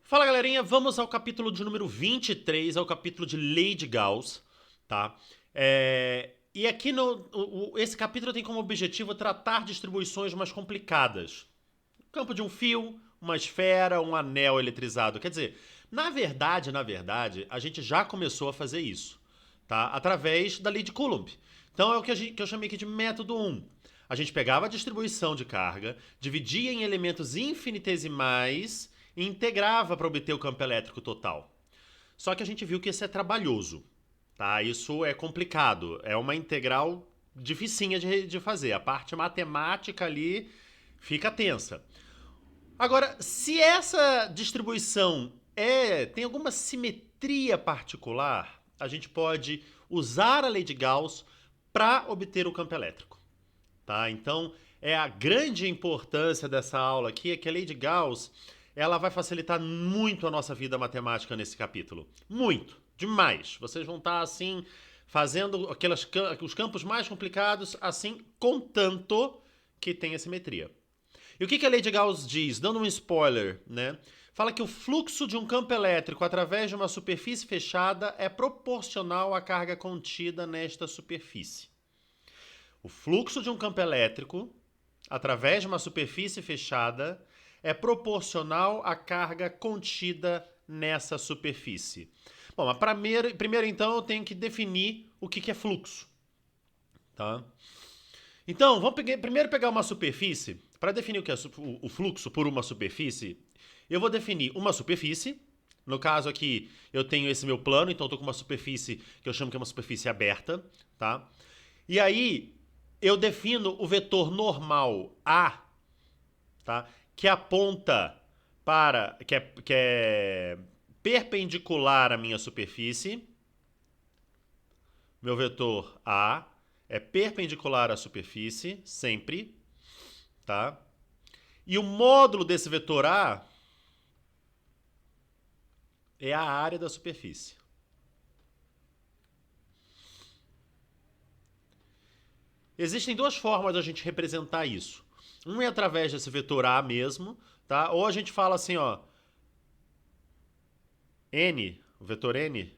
Fala galerinha, vamos ao capítulo de número 23, ao capítulo de Lei de Gauss, tá? E aqui esse capítulo tem como objetivo tratar distribuições mais complicadas. Campo de um fio, uma esfera, um anel eletrizado. Quer dizer, na verdade, a gente já começou a fazer isso, tá? Através da lei de Coulomb. Então é o que eu chamei aqui de método 1. A gente pegava a distribuição de carga, dividia em elementos infinitesimais e integrava para obter o campo elétrico total. Só que a gente viu que isso é trabalhoso, tá? Isso é complicado, é uma integral dificinha de fazer. A parte matemática ali fica tensa. Agora, se essa distribuição tem alguma simetria particular, a gente pode usar a lei de Gauss para obter o campo elétrico. Tá? Então, a grande importância dessa aula aqui é que a lei de Gauss ela vai facilitar muito a nossa vida matemática nesse capítulo. Muito, demais. Vocês vão estar assim fazendo os campos mais complicados assim, contanto que tenha simetria. E o que a lei de Gauss diz? Dando um spoiler, né? Fala que o fluxo de um campo elétrico através de uma superfície fechada é proporcional à carga contida nesta superfície. O fluxo de um campo elétrico através de uma superfície fechada é proporcional à carga contida nessa superfície. Bom, mas primeiro então eu tenho que definir o que é fluxo. Tá? Então, vamos primeiro pegar uma superfície. Para definir o que é o fluxo por uma superfície, eu vou definir uma superfície. No caso aqui, eu tenho esse meu plano, então eu estou com uma superfície que eu chamo que é uma superfície aberta. Tá? E aí, eu defino o vetor normal A, tá? Que aponta para... que é perpendicular à minha superfície. Meu vetor A é perpendicular à superfície, sempre, tá? E o módulo desse vetor A é a área da superfície. Existem duas formas de a gente representar isso. Um é através desse vetor A mesmo, tá? Ou a gente fala assim, ó, N, o vetor N,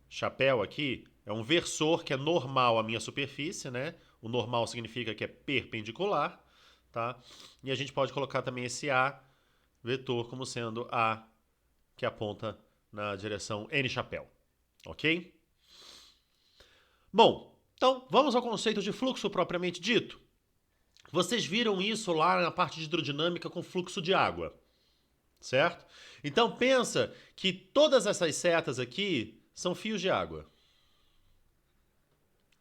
chapéu aqui, é um versor que é normal à minha superfície, né? O normal significa que é perpendicular, tá? E a gente pode colocar também esse A vetor como sendo A que aponta na direção N chapéu, ok? Bom, então vamos ao conceito de fluxo propriamente dito. Vocês viram isso lá na parte de hidrodinâmica com fluxo de água, certo? Então pensa que todas essas setas aqui são fios de água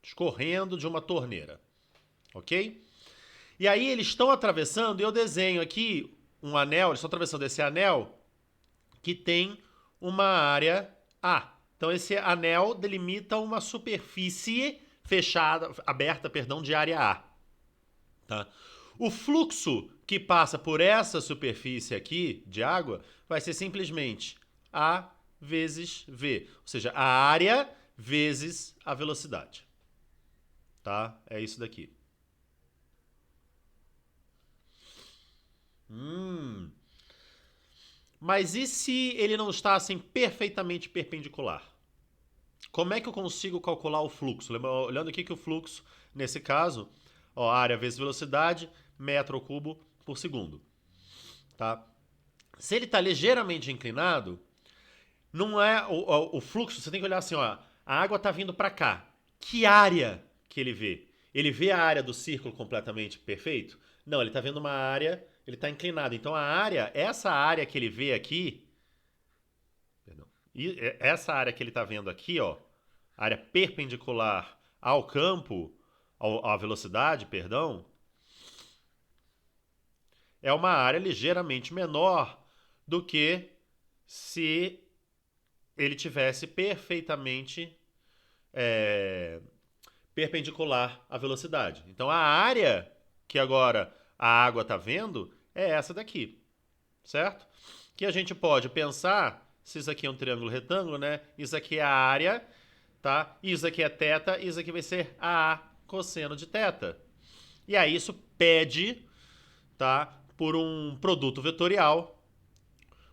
escorrendo de uma torneira, ok? E aí eles estão atravessando, e eu desenho aqui um anel, eles estão atravessando esse anel que tem uma área A. Então esse anel delimita uma superfície fechada, aberta, perdão, de área A. Tá? O fluxo que passa por essa superfície aqui de água vai ser simplesmente A vezes V, ou seja, a área vezes a velocidade. Tá? É isso daqui. Mas e se ele não está assim perfeitamente perpendicular? Como é que eu consigo calcular o fluxo? Olhando aqui que o fluxo, nesse caso, ó, área vezes velocidade, metro ao cubo por segundo. Tá? Se ele está ligeiramente inclinado, não é o fluxo, você tem que olhar assim, ó, a água está vindo para cá. Que área que ele vê? Ele vê a área do círculo completamente perfeito? Não, ele está vendo uma área, ele está inclinado. Então a área, essa área que ele vê aqui, perdão, essa área que ele está vendo aqui, ó, área perpendicular ao campo, à velocidade, perdão, é uma área ligeiramente menor do que se ele tivesse perfeitamente perpendicular à velocidade. Então a área que agora a água está vendo é essa daqui, certo? Que a gente pode pensar, se isso aqui é um triângulo retângulo, né? Isso aqui é a área, tá? Isso aqui é θ, isso aqui vai ser a cosseno de θ. E aí isso pede, tá? Por um produto vetorial,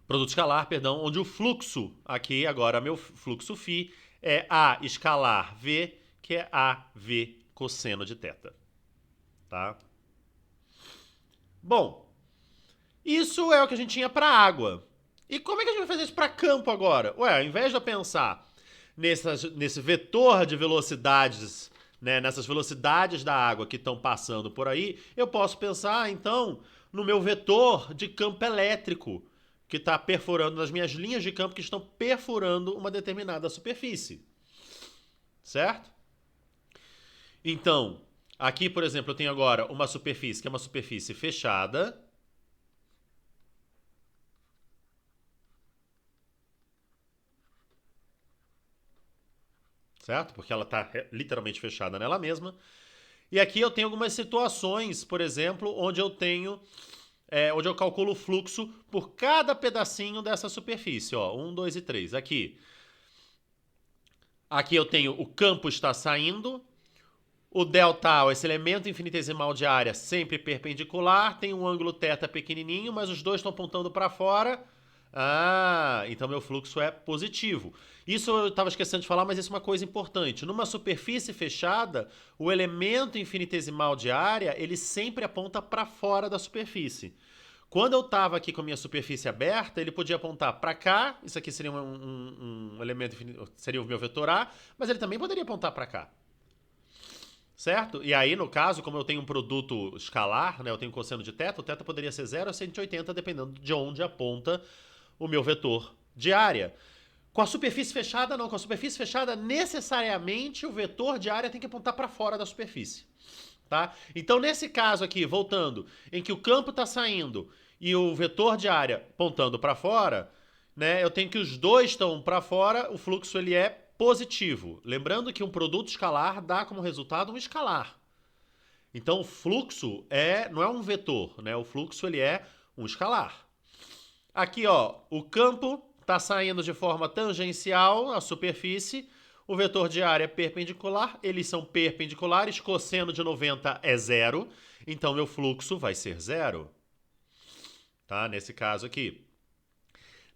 Produto escalar, perdão, onde o fluxo, aqui agora meu fluxo φ, é A escalar V, que é AV cosseno de θ. Tá? Bom, isso é o que a gente tinha para água. E como é que a gente vai fazer isso para campo agora? Ué, ao invés de eu pensar nesse vetor de velocidades, né, nessas velocidades da água que estão passando por aí, eu posso pensar, então, no meu vetor de campo elétrico, que está perfurando, nas minhas linhas de campo que estão perfurando uma determinada superfície. Certo? Então, aqui, por exemplo, eu tenho agora uma superfície que é uma superfície fechada. Certo? Porque ela está literalmente fechada nela mesma. E aqui eu tenho algumas situações, por exemplo, onde eu tenho, onde eu calculo o fluxo por cada pedacinho dessa superfície. Ó, 1, 2 e 3. Aqui eu tenho o campo está saindo, o delta, esse elemento infinitesimal de área, sempre perpendicular, tem um ângulo θ pequenininho, mas os dois estão apontando para fora. Ah, então meu fluxo é positivo. Isso eu estava esquecendo de falar, mas isso é uma coisa importante. Numa superfície fechada, o elemento infinitesimal de área, ele sempre aponta para fora da superfície. Quando eu estava aqui com a minha superfície aberta, ele podia apontar para cá, isso aqui seria um elemento, seria o meu vetor A, mas ele também poderia apontar para cá. Certo? E aí, no caso, como eu tenho um produto escalar, né, eu tenho cosseno de θ, o θ poderia ser 0 a 180, dependendo de onde aponta o meu vetor de área. Com a superfície fechada, não. Com a superfície fechada, necessariamente o vetor de área tem que apontar para fora da superfície. Tá? Então, nesse caso aqui, voltando, em que o campo está saindo e o vetor de área apontando para fora, né, eu tenho que os dois estão para fora, o fluxo ele é positivo. Lembrando que um produto escalar dá como resultado um escalar. Então, o fluxo não é um vetor, né? O fluxo ele é um escalar. Aqui, ó, o campo está saindo de forma tangencial à superfície, o vetor de área é perpendicular, eles são perpendiculares, cosseno de 90 é zero, então meu fluxo vai ser zero. Tá? Nesse caso aqui.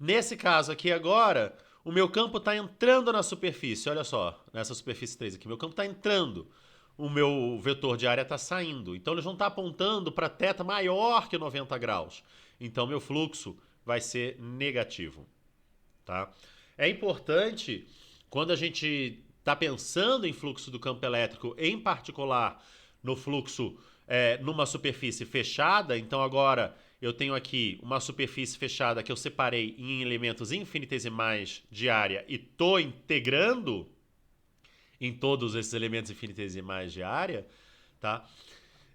Nesse caso aqui agora, o meu campo está entrando na superfície, olha só, nessa superfície 3 aqui, meu campo está entrando, o meu vetor de área está saindo, então ele não está apontando para θ maior que 90 graus, então meu fluxo vai ser negativo. Tá? É importante, quando a gente está pensando em fluxo do campo elétrico, em particular no fluxo numa superfície fechada, então agora eu tenho aqui uma superfície fechada que eu separei em elementos infinitesimais de área e estou integrando em todos esses elementos infinitesimais de área, tá?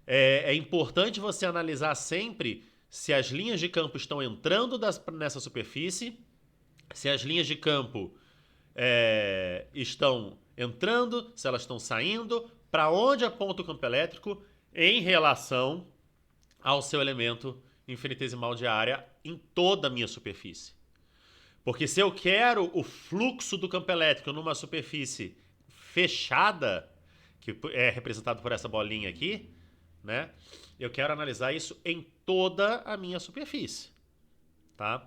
É importante você analisar sempre se as linhas de campo estão entrando nessa superfície, se as linhas de campo estão entrando, se elas estão saindo, para onde aponta o campo elétrico em relação ao seu elemento infinitesimal de área em toda a minha superfície. Porque se eu quero o fluxo do campo elétrico numa superfície fechada, que é representado por essa bolinha aqui, né? Eu quero analisar isso em toda a minha superfície, tá?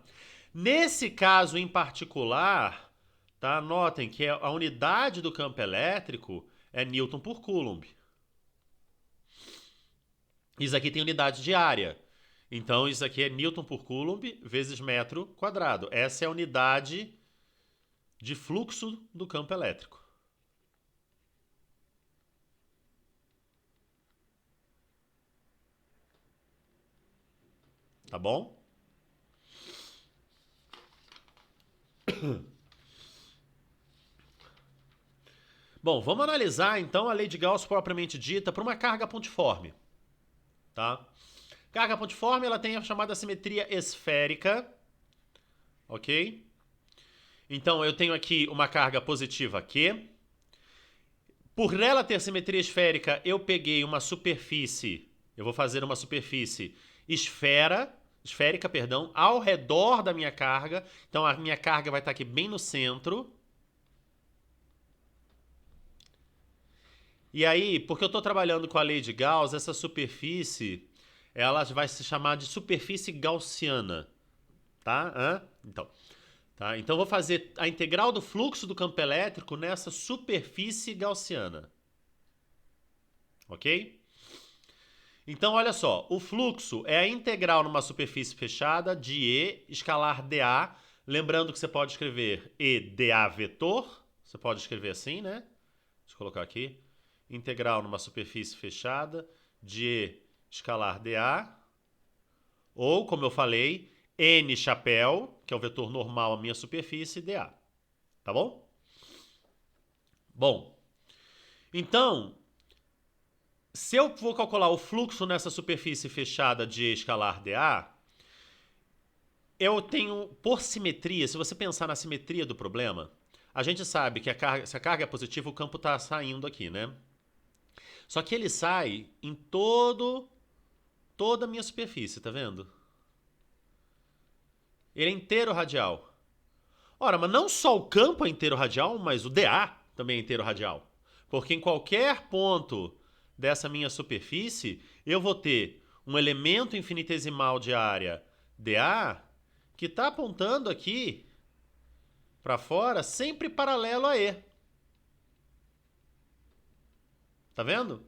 Nesse caso em particular, tá? Notem que a unidade do campo elétrico é Newton por Coulomb. Isso aqui tem unidade de área. Então, isso aqui é Newton por Coulomb vezes metro quadrado. Essa é a unidade de fluxo do campo elétrico. Tá bom? Bom, vamos analisar então a lei de Gauss propriamente dita para uma carga pontiforme. Tá? Carga pontiforme ela tem a chamada simetria esférica, ok? Então eu tenho aqui uma carga positiva Q. Por ela ter simetria esférica, eu peguei uma superfície, eu vou fazer uma superfície esférica, ao redor da minha carga. Então a minha carga vai estar aqui bem no centro. E aí, porque eu estou trabalhando com a lei de Gauss, essa superfície ela vai se chamar de superfície gaussiana. Tá? Então, eu vou fazer a integral do fluxo do campo elétrico nessa superfície gaussiana. Ok? Então, olha só. O fluxo é a integral numa superfície fechada de E escalar dA. Lembrando que você pode escrever E dA vetor. Você pode escrever assim, né? Deixa eu colocar aqui. Integral numa superfície fechada de E escalar dA. Ou, como eu falei, N chapéu, que é o vetor normal à minha superfície, dA. Tá bom? Bom, então, se eu vou calcular o fluxo nessa superfície fechada de E escalar dA, eu tenho, por simetria, se você pensar na simetria do problema, a gente sabe que se a carga é positiva, o campo está saindo aqui, né? Só que ele sai em toda a minha superfície, tá vendo? Ele é inteiro radial. Ora, mas não só o campo é inteiro radial, mas o dA também é inteiro radial. Porque em qualquer ponto dessa minha superfície, eu vou ter um elemento infinitesimal de área dA que está apontando aqui para fora, sempre paralelo a E. Tá vendo?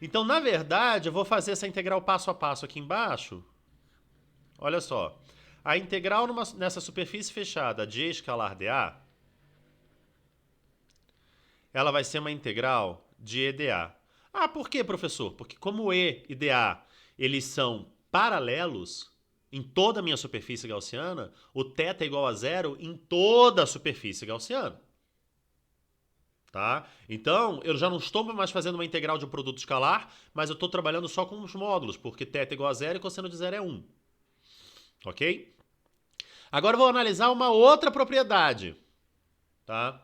Então, na verdade, eu vou fazer essa integral passo a passo aqui embaixo. Olha só. A integral nessa superfície fechada de E escalar dA, ela vai ser uma integral de EdA. Ah, por quê, professor? Porque como E e dA, eles são paralelos em toda a minha superfície gaussiana, o θ é igual a zero em toda a superfície gaussiana. Tá? Então, eu já não estou mais fazendo uma integral de um produto escalar, mas eu estou trabalhando só com os módulos, porque θ é igual a zero e cosseno de zero é 1. Ok? Agora eu vou analisar uma outra propriedade. Tá?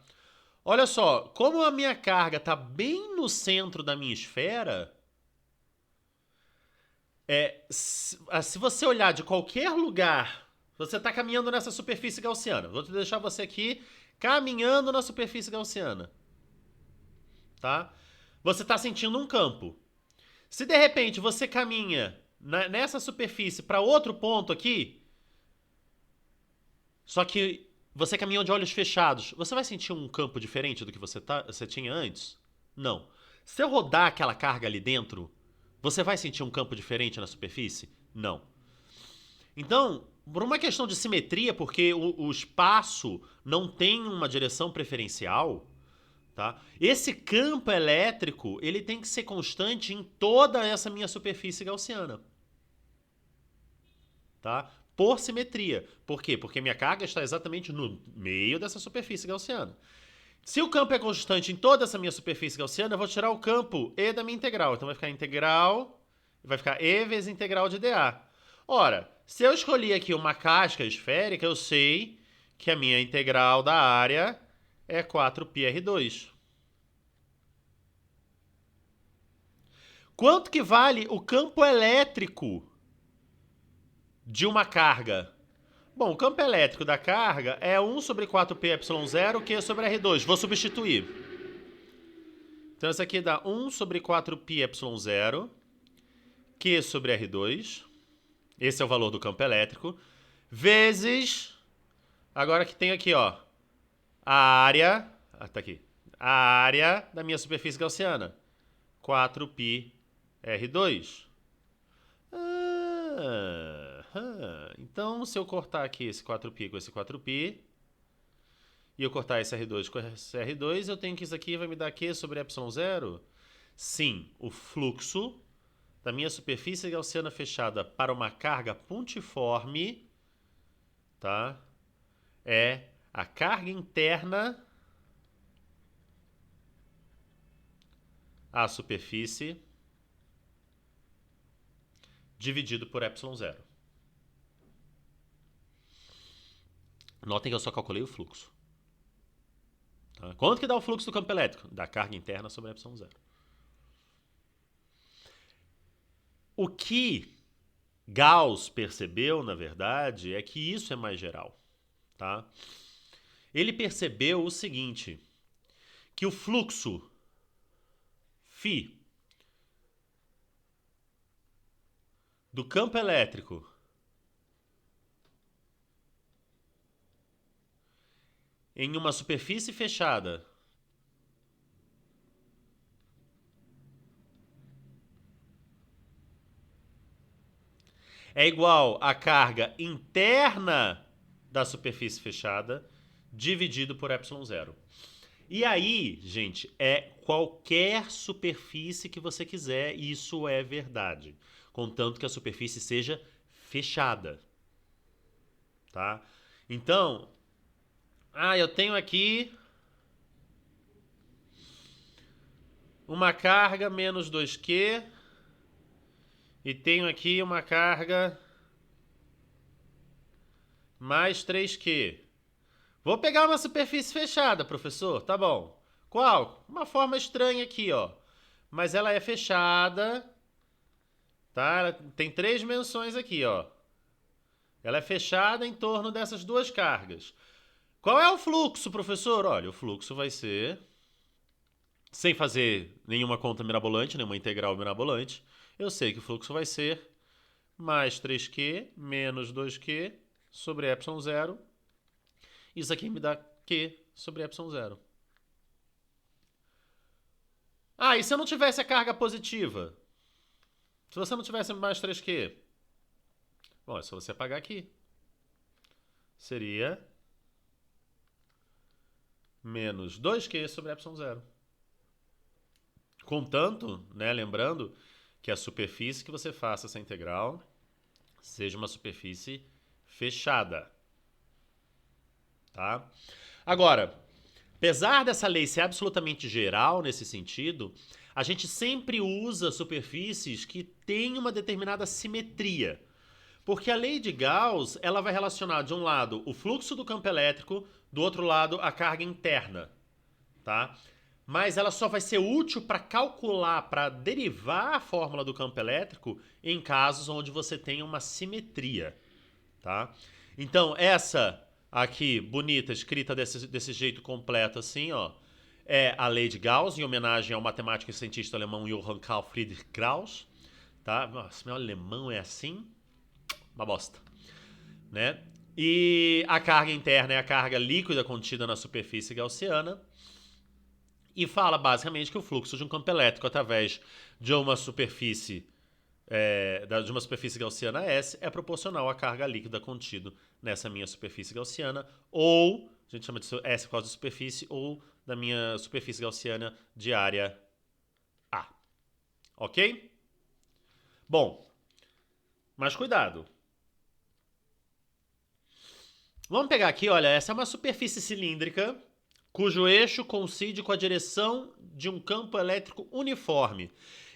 Olha só, como a minha carga está bem no centro da minha esfera, se você olhar de qualquer lugar, você está caminhando nessa superfície gaussiana. Vou deixar você aqui caminhando na superfície gaussiana. Tá? Você está sentindo um campo. Se de repente você caminha nessa superfície para outro ponto aqui, só que você caminhou de olhos fechados, você vai sentir um campo diferente do que você tinha antes? Não. Se eu rodar aquela carga ali dentro, você vai sentir um campo diferente na superfície? Não. Então, por uma questão de simetria, porque o espaço não tem uma direção preferencial, tá? Esse campo elétrico ele tem que ser constante em toda essa minha superfície gaussiana. Tá? Por simetria. Por quê? Porque minha carga está exatamente no meio dessa superfície gaussiana. Se o campo é constante em toda essa minha superfície gaussiana, eu vou tirar o campo E da minha integral. Então vai ficar integral, vai ficar E vezes integral de dA. Ora, se eu escolhi aqui uma casca esférica, eu sei que a minha integral da área é 4πr2. Quanto que vale o campo elétrico de uma carga? Bom, o campo elétrico da carga é 1 sobre 4πε0 Q sobre R2. Vou substituir. Então, isso aqui dá 1 sobre 4πε0 Q sobre R2. Esse é o valor do campo elétrico. Vezes... Agora que tem aqui, ó. A área... tá aqui. A área da minha superfície gaussiana. 4πr2. Então, se eu cortar aqui esse 4π com esse 4π, e eu cortar esse R2 com esse R2, eu tenho que isso aqui vai me dar Q sobre ε0? Sim, o fluxo da minha superfície gaussiana fechada para uma carga pontiforme, tá? É a carga interna à superfície dividido por ε0. Notem que eu só calculei o fluxo. Tá? Quanto que dá o fluxo do campo elétrico? Da carga interna sobre ε0. O que Gauss percebeu, na verdade, é que isso é mais geral. Tá? Ele percebeu o seguinte, que o fluxo φ do campo elétrico em uma superfície fechada é igual à carga interna da superfície fechada dividido por ε0. E aí, gente, é qualquer superfície que você quiser, isso é verdade. Contanto que a superfície seja fechada. Tá? Então, eu tenho aqui uma carga menos 2Q e tenho aqui uma carga mais 3Q. Vou pegar uma superfície fechada, professor. Tá bom. Qual? Uma forma estranha aqui, ó. Mas ela é fechada, tá? Ela tem 3 dimensões aqui, ó. Ela é fechada em torno dessas duas cargas. Qual é o fluxo, professor? Olha, o fluxo vai ser, sem fazer nenhuma conta mirabolante, nenhuma integral mirabolante, eu sei que o fluxo vai ser mais 3Q menos 2Q sobre ε0. Isso aqui me dá Q sobre ε0. E se eu não tivesse a carga positiva? Se você não tivesse mais 3Q? Bom, é só você apagar aqui. Seria menos 2Q sobre ε0. Contanto, né, lembrando que a superfície que você faça essa integral seja uma superfície fechada. Tá? Agora, apesar dessa lei ser absolutamente geral nesse sentido, a gente sempre usa superfícies que têm uma determinada simetria. Porque a lei de Gauss, ela vai relacionar de um lado o fluxo do campo elétrico, do outro lado a carga interna, tá? Mas ela só vai ser útil para calcular, para derivar a fórmula do campo elétrico em casos onde você tenha uma simetria, tá? Então, essa aqui, bonita, escrita desse jeito completo assim, ó, é a lei de Gauss, em homenagem ao matemático e cientista alemão Johann Carl Friedrich Gauss, tá? Nossa, meu alemão é assim, uma bosta, né? E a carga interna é a carga líquida contida na superfície gaussiana e fala basicamente que o fluxo de um campo elétrico através de uma superfície gaussiana S é proporcional à carga líquida contida nessa minha superfície gaussiana, ou a gente chama de S por causa de superfície, ou da minha superfície gaussiana de área A. Ok? Bom, mas cuidado. Vamos pegar aqui, olha, essa é uma superfície cilíndrica cujo eixo coincide com a direção de um campo elétrico uniforme.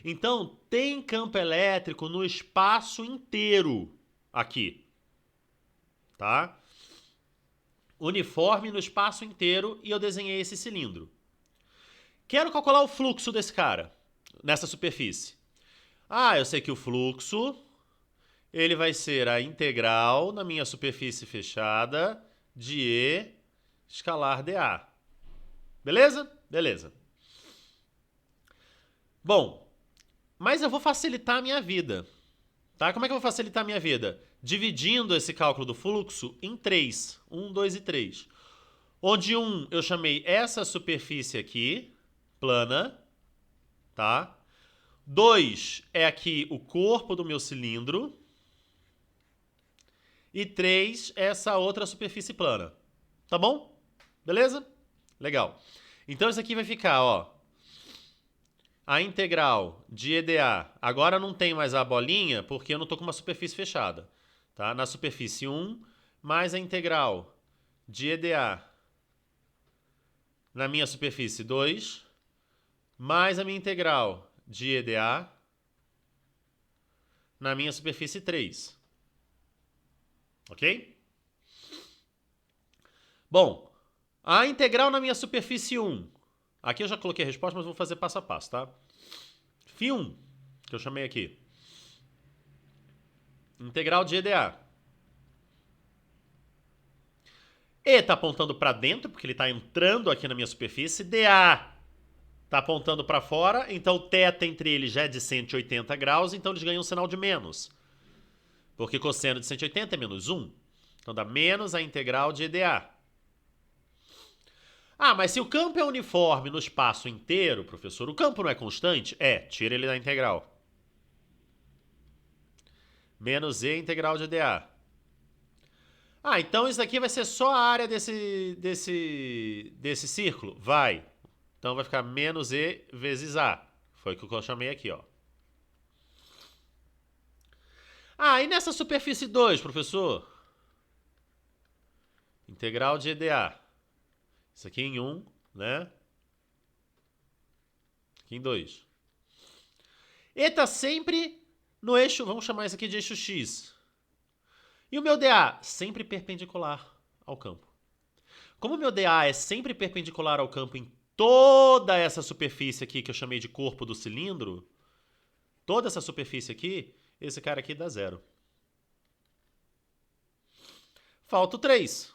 Então, tem campo elétrico no espaço inteiro aqui, tá? Uniforme no espaço inteiro e eu desenhei esse cilindro. Quero calcular o fluxo desse cara, nessa superfície. Eu sei que o fluxo, ele vai ser a integral na minha superfície fechada de E escalar dA. Beleza? Beleza. Bom, mas eu vou facilitar a minha vida. Tá? Como é que eu vou facilitar a minha vida? Dividindo esse cálculo do fluxo em 3. 1, 2 e 3. Onde 1 eu chamei essa superfície aqui, plana. Tá? 2 é aqui o corpo do meu cilindro. E 3 é essa outra superfície plana. Tá bom? Beleza? Legal. Então isso aqui vai ficar, ó, a integral de EDA. Agora não tem mais a bolinha porque eu não estou com uma superfície fechada. Tá? Na superfície 1, mais a integral de EDA na minha superfície 2, mais a minha integral de EDA na minha superfície 3. Ok? Bom, a integral na minha superfície 1. Aqui eu já coloquei a resposta, mas vou fazer passo a passo, tá? Φ1, que eu chamei aqui. Integral de EDA. E está apontando para dentro, porque ele está entrando aqui na minha superfície. DA está apontando para fora, então o θ entre eles já é de 180 graus, então eles ganham um sinal de menos. Porque cosseno de 180 é menos 1. Então dá menos a integral de EDA. Ah, mas se o campo é uniforme no espaço inteiro, professor, o campo não é constante? É, tira ele da integral. Menos E integral de dA. Ah, então isso aqui vai ser só a área desse círculo? Vai. Então vai ficar menos E vezes A. Foi o que eu chamei aqui, ó. Ah, e nessa superfície 2, professor? Integral de EDA. Isso aqui em 1, né? Aqui em 2. E está sempre no eixo, vamos chamar isso aqui de eixo X. E o meu DA? Sempre perpendicular ao campo. Como o meu DA é sempre perpendicular ao campo em toda essa superfície aqui que eu chamei de corpo do cilindro, toda essa superfície aqui, esse cara aqui dá 0. Falta o 3.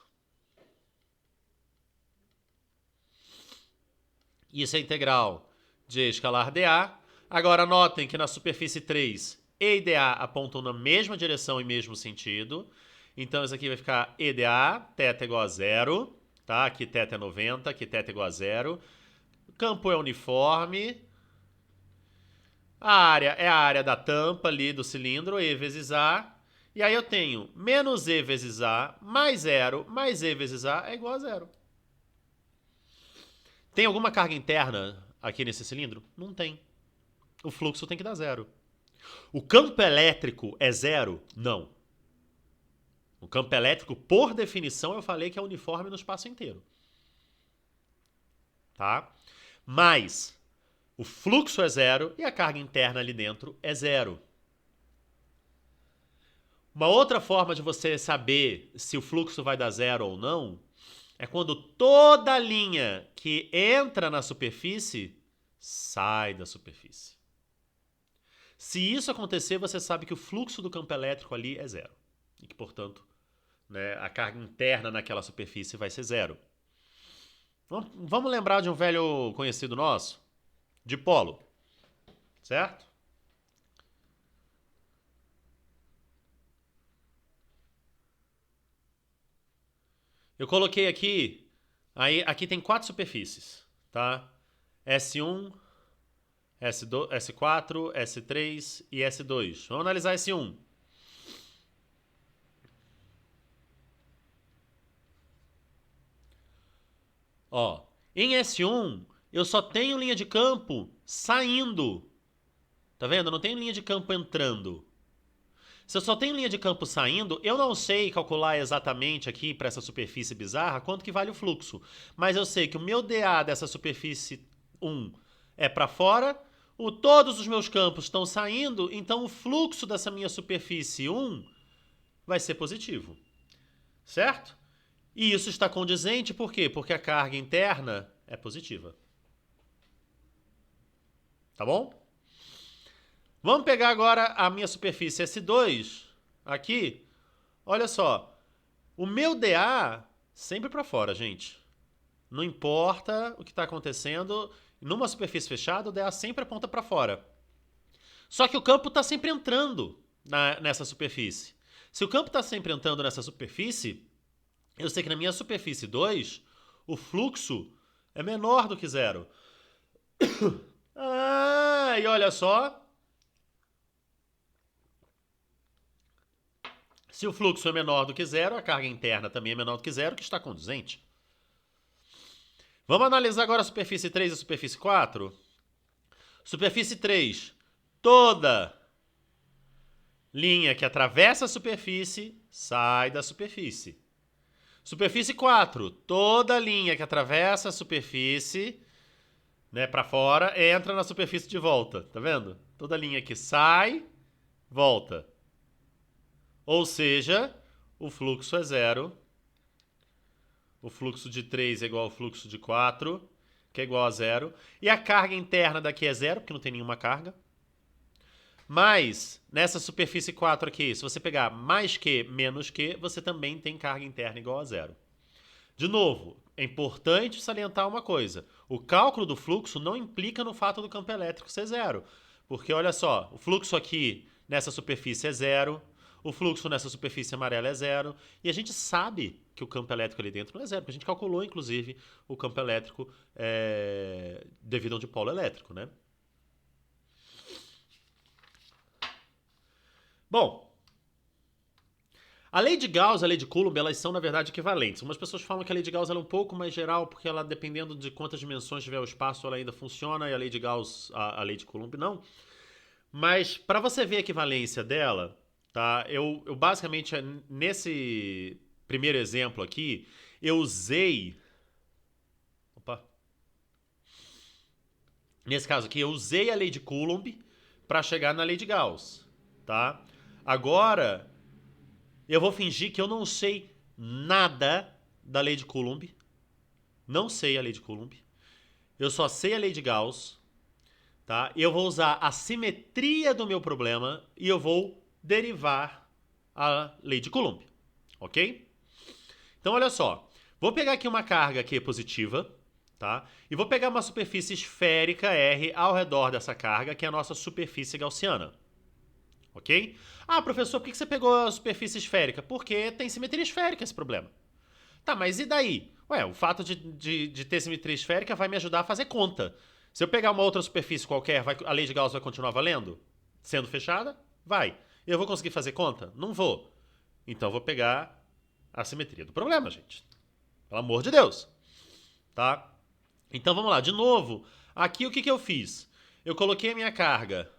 Isso é integral de E escalar dA. Agora notem que na superfície 3, E e dA apontam na mesma direção e mesmo sentido. Então isso aqui vai ficar EDA, θ igual a 0. Tá? Aqui θ é 90, aqui θ igual a 0. O campo é uniforme. A área é a área da tampa ali do cilindro, E vezes A. E aí eu tenho menos E vezes A mais 0 mais E vezes A é igual a 0. Tem alguma carga interna aqui nesse cilindro? Não tem. O fluxo tem que dar 0. O campo elétrico é 0? Não. O campo elétrico, por definição, eu falei que é uniforme no espaço inteiro. Tá? Mas o fluxo é 0 e a carga interna ali dentro é 0. Uma outra forma de você saber se o fluxo vai dar 0 ou não é quando toda linha que entra na superfície sai da superfície. Se isso acontecer, você sabe que o fluxo do campo elétrico ali é 0. E que, portanto, né, a carga interna naquela superfície vai ser 0. Vamos lembrar de um velho conhecido nosso? Dipolo. Certo? Eu coloquei aqui, aqui tem 4 superfícies, tá? S1, S2, S4, S3 e S2. Vamos analisar S1. Ó, em S1 eu só tenho linha de campo saindo. Tá vendo? Eu não tenho linha de campo entrando. Se eu só tenho linha de campo saindo, eu não sei calcular exatamente aqui para essa superfície bizarra quanto que vale o fluxo. Mas eu sei que o meu DA dessa superfície 1 é para fora, todos os meus campos estão saindo, então o fluxo dessa minha superfície 1 vai ser positivo. Certo? E isso está condizente por quê? Porque a carga interna é positiva. Tá bom? Vamos pegar agora a minha superfície S2 aqui. Olha só. O meu DA sempre para fora, gente. Não importa o que está acontecendo. Numa superfície fechada, o DA sempre aponta para fora. Só que o campo está sempre entrando nessa superfície. Se o campo está sempre entrando nessa superfície, eu sei que na minha superfície 2, o fluxo é menor do que 0. Ah, e olha só. Se o fluxo é menor do que 0, a carga interna também é menor do que 0, que está condizente. Vamos analisar agora a superfície 3 e a superfície 4? Superfície 3. Toda linha que atravessa a superfície sai da superfície. Superfície 4. Toda linha que atravessa a superfície, né, para fora, entra na superfície de volta. Tá vendo? Toda linha que sai, volta. Ou seja, o fluxo é 0. O fluxo de 3 é igual ao fluxo de 4, que é igual a 0. E a carga interna daqui é 0, porque não tem nenhuma carga. Mas, nessa superfície 4 aqui, se você pegar mais Q menos Q, você também tem carga interna igual a 0. De novo, é importante salientar uma coisa. O cálculo do fluxo não implica no fato do campo elétrico ser 0. Porque, olha só, o fluxo aqui nessa superfície é 0. O fluxo nessa superfície amarela é 0. E a gente sabe que o campo elétrico ali dentro não é zero, porque a gente calculou, inclusive, o campo elétrico devido a um dipolo elétrico, né? Bom, a lei de Gauss e a lei de Coulomb, elas são, na verdade, equivalentes. Algumas pessoas falam que a lei de Gauss ela é um pouco mais geral, porque ela, dependendo de quantas dimensões tiver o espaço, ela ainda funciona, e a lei de Gauss, a lei de Coulomb, não. Mas, para você ver a equivalência dela, tá? Eu basicamente, nesse primeiro exemplo aqui, eu usei... Opa. Nesse caso aqui, eu usei a lei de Coulomb para chegar na lei de Gauss, tá? Agora, eu vou fingir que eu não sei nada da lei de Coulomb. Não sei a lei de Coulomb. Eu só sei a lei de Gauss, tá? E eu vou usar a simetria do meu problema e eu vou derivar a lei de Coulomb, ok? Então, olha só. Vou pegar aqui uma carga que é positiva, tá? E vou pegar uma superfície esférica R ao redor dessa carga, que é a nossa superfície gaussiana. Ok? Ah, professor, por que você pegou a superfície esférica? Porque tem simetria esférica esse problema. Tá, mas e daí? Ué, o fato de ter simetria esférica vai me ajudar a fazer conta. Se eu pegar uma outra superfície qualquer, a lei de Gauss vai continuar valendo? Sendo fechada? Vai. Eu vou conseguir fazer conta? Não vou. Então eu vou pegar a simetria do problema, gente. Pelo amor de Deus. Tá? Então vamos lá, de novo. Aqui o que eu fiz? Eu coloquei a minha carga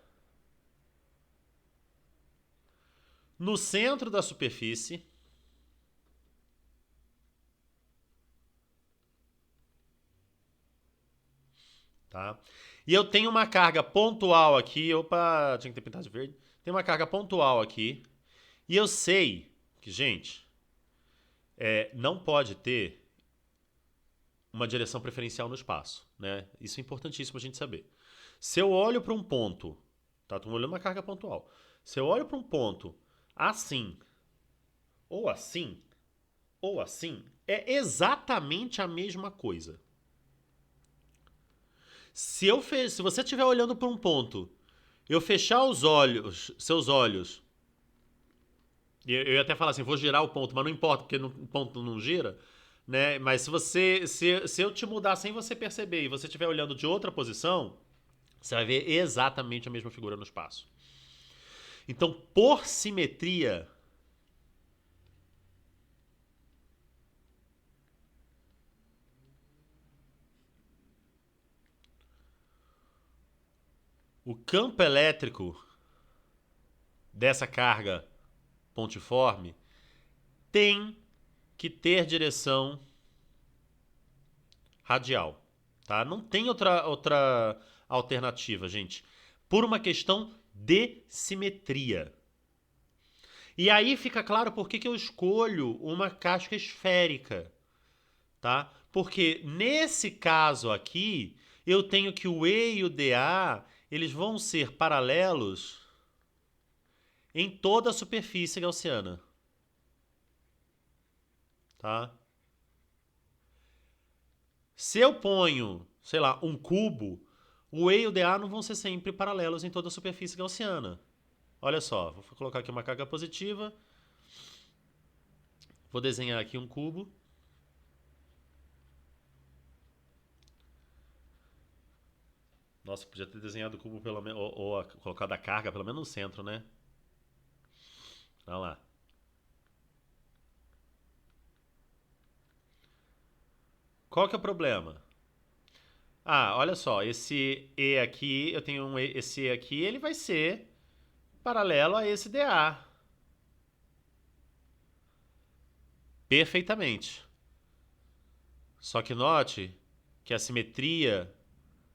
no centro da superfície. Tá? E eu tenho uma carga pontual aqui. Opa, tinha que ter pintado de verde. Tem uma carga pontual aqui. E eu sei que, gente, não pode ter uma direção preferencial no espaço, né? Isso é importantíssimo a gente saber. Se eu olho para um ponto, tá? Estou olhando uma carga pontual. Se eu olho para um ponto assim, ou assim, ou assim, é exatamente a mesma coisa. Se você estiver olhando para um ponto, eu fechar os olhos, seus olhos, eu ia até falar assim, vou girar o ponto, mas não importa, porque o ponto não gira, né? Mas se eu te mudar sem você perceber e você estiver olhando de outra posição, você vai ver exatamente a mesma figura no espaço. Então, por simetria, o campo elétrico dessa carga pontiforme tem que ter direção radial, tá? Não tem outra alternativa, gente. Por uma questão de simetria. E aí fica claro por que eu escolho uma casca esférica, tá? Porque nesse caso aqui, eu tenho que o E e o DA, eles vão ser paralelos em toda a superfície gaussiana, tá? Se eu ponho, sei lá, um cubo, o E e o DA não vão ser sempre paralelos em toda a superfície gaussiana. Olha só, vou colocar aqui uma carga positiva. Vou desenhar aqui um cubo. Nossa, podia ter desenhado o cubo pelo menos, ou colocado a carga pelo menos no centro, né? Olha lá. Qual que é o problema? Ah, olha só, esse E aqui, eu tenho esse E aqui, ele vai ser paralelo a esse DA. Perfeitamente. Só que note que a simetria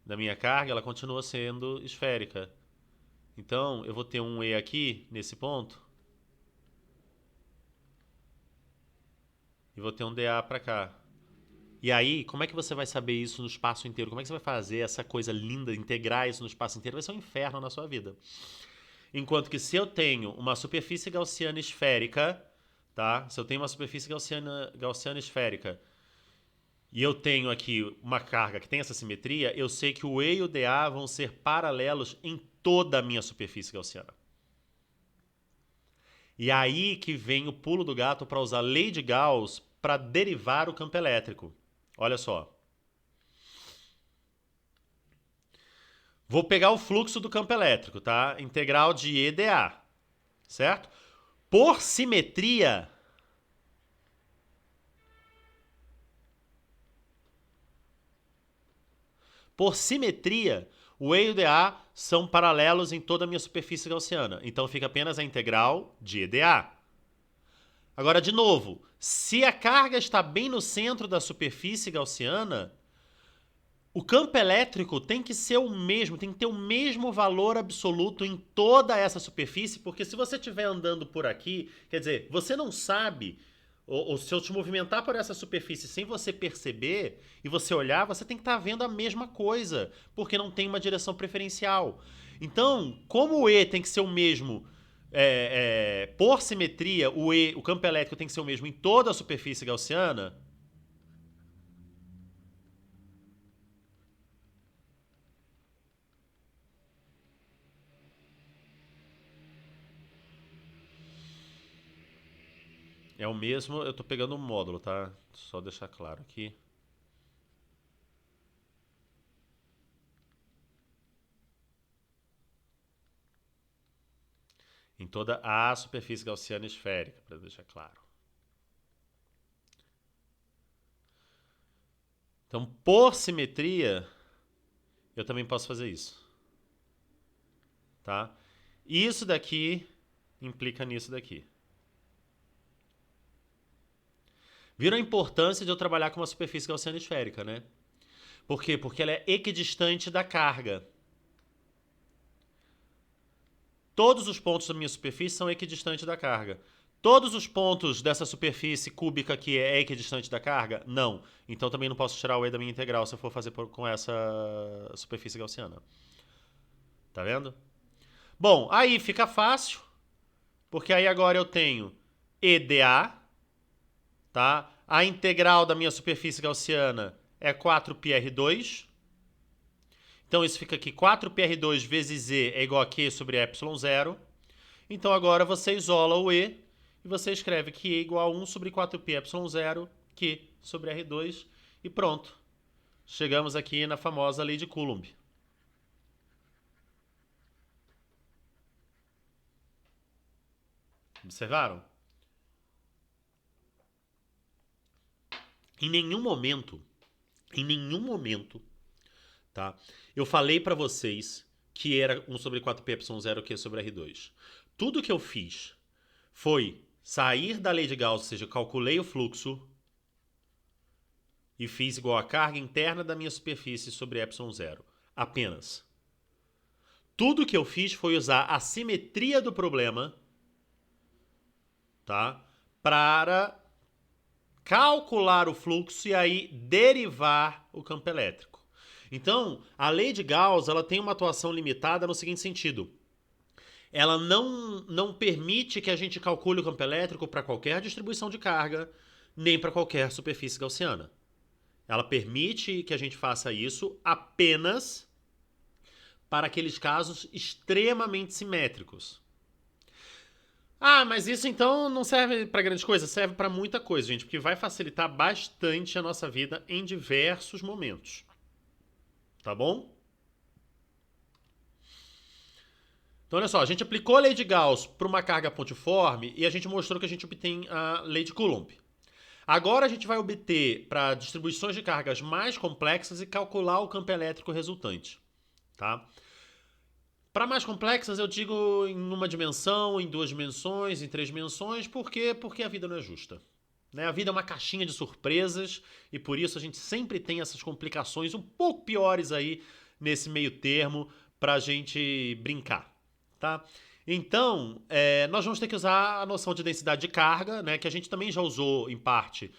da minha carga, ela continua sendo esférica. Então, eu vou ter um E aqui, nesse ponto, e vou ter um DA para cá. E aí, como é que você vai saber isso no espaço inteiro? Como é que você vai fazer essa coisa linda, integrar isso no espaço inteiro? Vai ser um inferno na sua vida. Enquanto que se eu tenho uma superfície gaussiana esférica, tá? Se eu tenho uma superfície gaussiana esférica e eu tenho aqui uma carga que tem essa simetria, eu sei que o E e o DA vão ser paralelos em toda a minha superfície gaussiana. E aí que vem o pulo do gato para usar a lei de Gauss para derivar o campo elétrico. Olha só. Vou pegar o fluxo do campo elétrico, tá? Integral de EdA, certo? Por simetria, o E e o dA são paralelos em toda a minha superfície gaussiana. Então fica apenas a integral de EdA. Agora, de novo, se a carga está bem no centro da superfície gaussiana, o campo elétrico tem que ser o mesmo, tem que ter o mesmo valor absoluto em toda essa superfície, porque se você estiver andando por aqui, quer dizer, você não sabe, ou se eu te movimentar por essa superfície sem você perceber e você olhar, você tem que estar vendo a mesma coisa, porque não tem uma direção preferencial. Então, como o E tem que ser o mesmo por simetria, o campo elétrico tem que ser o mesmo em toda a superfície gaussiana. É o mesmo, eu tô pegando um módulo, tá? Só deixar claro aqui. Em toda a superfície gaussiana esférica, para deixar claro. Então, por simetria, eu também posso fazer isso. Tá? Isso daqui implica nisso daqui. Viram a importância de eu trabalhar com uma superfície gaussiana esférica, né? Por quê? Porque ela é equidistante da carga. Todos os pontos da minha superfície são equidistantes da carga. Todos os pontos dessa superfície cúbica aqui é equidistante da carga? Não. Então também não posso tirar o E da minha integral se eu for fazer com essa superfície gaussiana. Tá vendo? Bom, aí fica fácil, porque aí agora eu tenho EdA, tá? A integral da minha superfície gaussiana é 4πr2. Então isso fica aqui 4πr2 vezes Z é igual a Q sobre ε0. Então agora você isola o E e você escreve que é igual a 1 sobre 4πε0 Q sobre R2 e pronto. Chegamos aqui na famosa lei de Coulomb. Observaram? Em nenhum momento, tá? Eu falei para vocês que era 1 sobre 4πε0 Q sobre R2. Tudo que eu fiz foi sair da lei de Gauss, ou seja, eu calculei o fluxo e fiz igual a carga interna da minha superfície sobre ε0. Apenas. Tudo que eu fiz foi usar a simetria do problema, tá? Para calcular o fluxo e aí derivar o campo elétrico. Então, a lei de Gauss ela tem uma atuação limitada no seguinte sentido. Ela não permite que a gente calcule o campo elétrico para qualquer distribuição de carga, nem para qualquer superfície gaussiana. Ela permite que a gente faça isso apenas para aqueles casos extremamente simétricos. Ah, mas isso então não serve para grande coisa? Serve para muita coisa, gente, porque vai facilitar bastante a nossa vida em diversos momentos. Tá bom? Então, olha só, a gente aplicou a lei de Gauss para uma carga pontiforme e a gente mostrou que a gente obtém a lei de Coulomb. Agora a gente vai obter para distribuições de cargas mais complexas e calcular o campo elétrico resultante. Tá? Para mais complexas, eu digo em uma dimensão, em duas dimensões, em três dimensões. Por quê? Porque a vida não é justa. Né? A vida é uma caixinha de surpresas e por isso a gente sempre tem essas complicações um pouco piores aí nesse meio termo para a gente brincar. Tá? Então, nós vamos ter que usar a noção de densidade de carga, né, que a gente também já usou em parte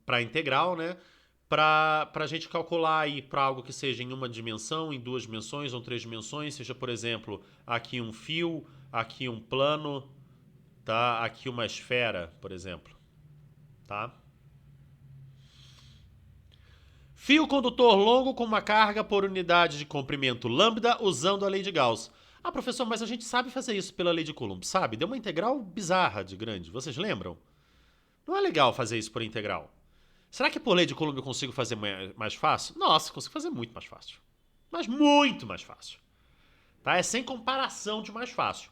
para integral, né, para a gente calcular aí para algo que seja em uma dimensão, em duas dimensões ou três dimensões, seja, por exemplo, aqui um fio, aqui um plano, tá? Aqui uma esfera, por exemplo. Tá? Fio condutor longo com uma carga por unidade de comprimento lambda usando a lei de Gauss. Ah, professor, mas a gente sabe fazer isso pela lei de Coulomb, sabe? Deu uma integral bizarra de grande, vocês lembram? Não é legal fazer isso por integral. Será que por lei de Coulomb eu consigo fazer mais fácil? Nossa, consigo fazer muito mais fácil. Mas muito mais fácil. Tá? É sem comparação de mais fácil.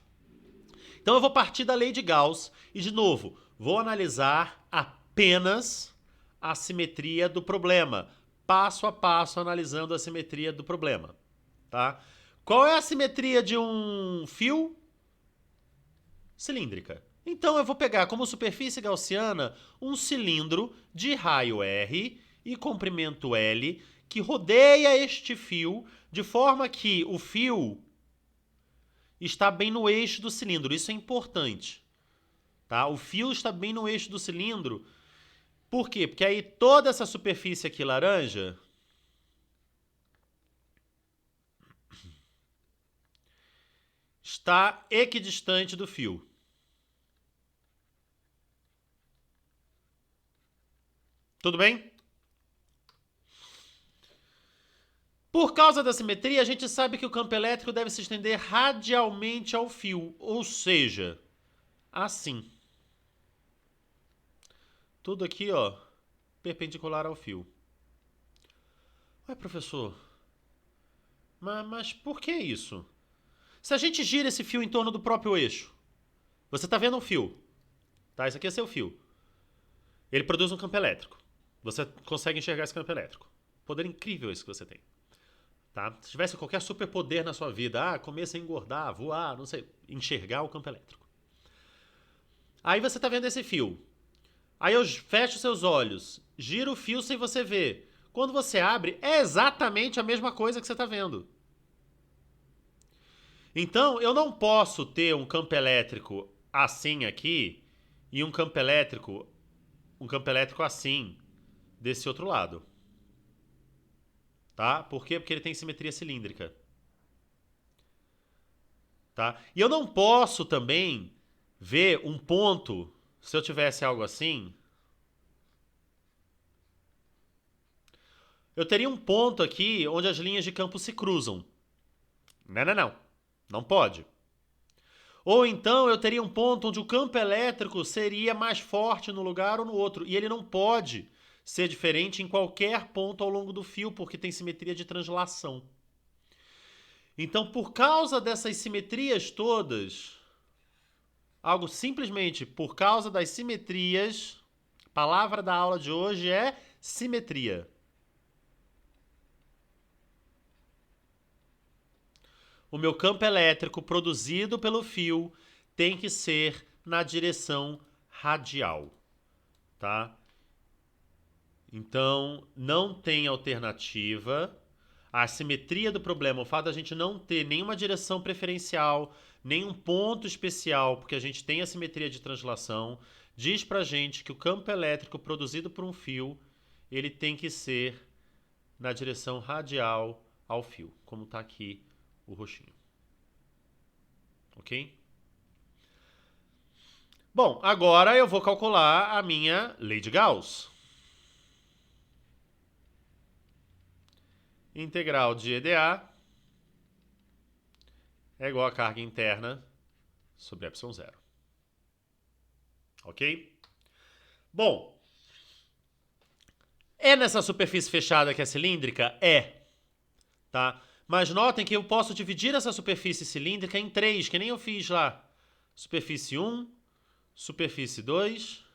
Então eu vou partir da lei de Gauss e, de novo, vou analisar apenas a simetria do problema. Passo a passo analisando a simetria do problema. Tá? Qual é a simetria de um fio? Cilíndrica. Então eu vou pegar como superfície gaussiana um cilindro de raio R e comprimento L que rodeia este fio de forma que o fio está bem no eixo do cilindro. Isso é importante. Tá? O fio está bem no eixo do cilindro. Por quê? Porque aí toda essa superfície aqui laranja está equidistante do fio. Tudo bem? Por causa da simetria, a gente sabe que o campo elétrico deve se estender radialmente ao fio, ou seja, assim. Tudo aqui, ó, perpendicular ao fio. Ué, professor, mas por que isso? Se a gente gira esse fio em torno do próprio eixo, você está vendo um fio, tá? Esse aqui é seu fio. Ele produz um campo elétrico. Você consegue enxergar esse campo elétrico. Poder incrível esse que você tem. Tá? Se tivesse qualquer superpoder na sua vida, começa a engordar, voar, não sei, enxergar o campo elétrico. Aí você está vendo esse fio. Aí eu fecho seus olhos, giro o fio sem você ver. Quando você abre, é exatamente a mesma coisa que você está vendo. Então, eu não posso ter um campo elétrico assim aqui e um campo elétrico assim desse outro lado. Tá? Por quê? Porque ele tem simetria cilíndrica. Tá? E eu não posso também ver um ponto, se eu tivesse algo assim, eu teria um ponto aqui onde as linhas de campo se cruzam. Não, não, não. Não pode. Ou então eu teria um ponto onde o campo elétrico seria mais forte no lugar ou no outro. E ele não pode ser diferente em qualquer ponto ao longo do fio, porque tem simetria de translação. Então, por causa dessas simetrias todas, algo simplesmente por causa das simetrias, a palavra da aula de hoje é simetria. O meu campo elétrico produzido pelo fio tem que ser na direção radial, tá? Então, não tem alternativa. A simetria do problema, o fato da gente não ter nenhuma direção preferencial, nenhum ponto especial, porque a gente tem a simetria de translação, diz pra gente que o campo elétrico produzido por um fio, ele tem que ser na direção radial ao fio, como está aqui o roxinho. Ok? Bom, agora eu vou calcular a minha lei de Gauss. Integral de EDA é igual a carga interna sobre ε0. Ok? Bom, é nessa superfície fechada que é cilíndrica? É. Tá? Mas notem que eu posso dividir essa superfície cilíndrica em três, que nem eu fiz lá. Superfície 1, superfície 2,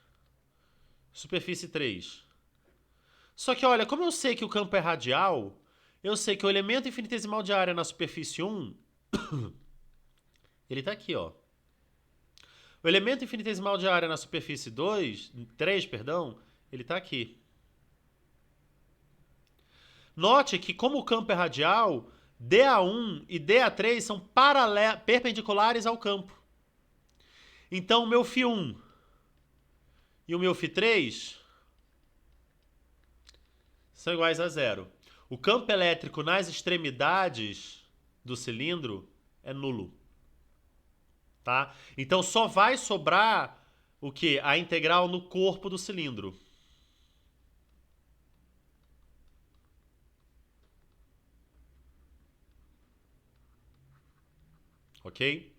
superfície 3. Só que olha, como eu sei que o campo é radial, eu sei que o elemento infinitesimal de área na superfície 1, ele está aqui, ó. O elemento infinitesimal de área na superfície 3, ele está aqui. Note que como o campo é radial, DA1 e DA3 são perpendiculares ao campo. Então o meu φ1 e o meu φ3 são iguais a zero. O campo elétrico nas extremidades do cilindro é nulo. Tá? Então só vai sobrar o que? A integral no corpo do cilindro. Ok?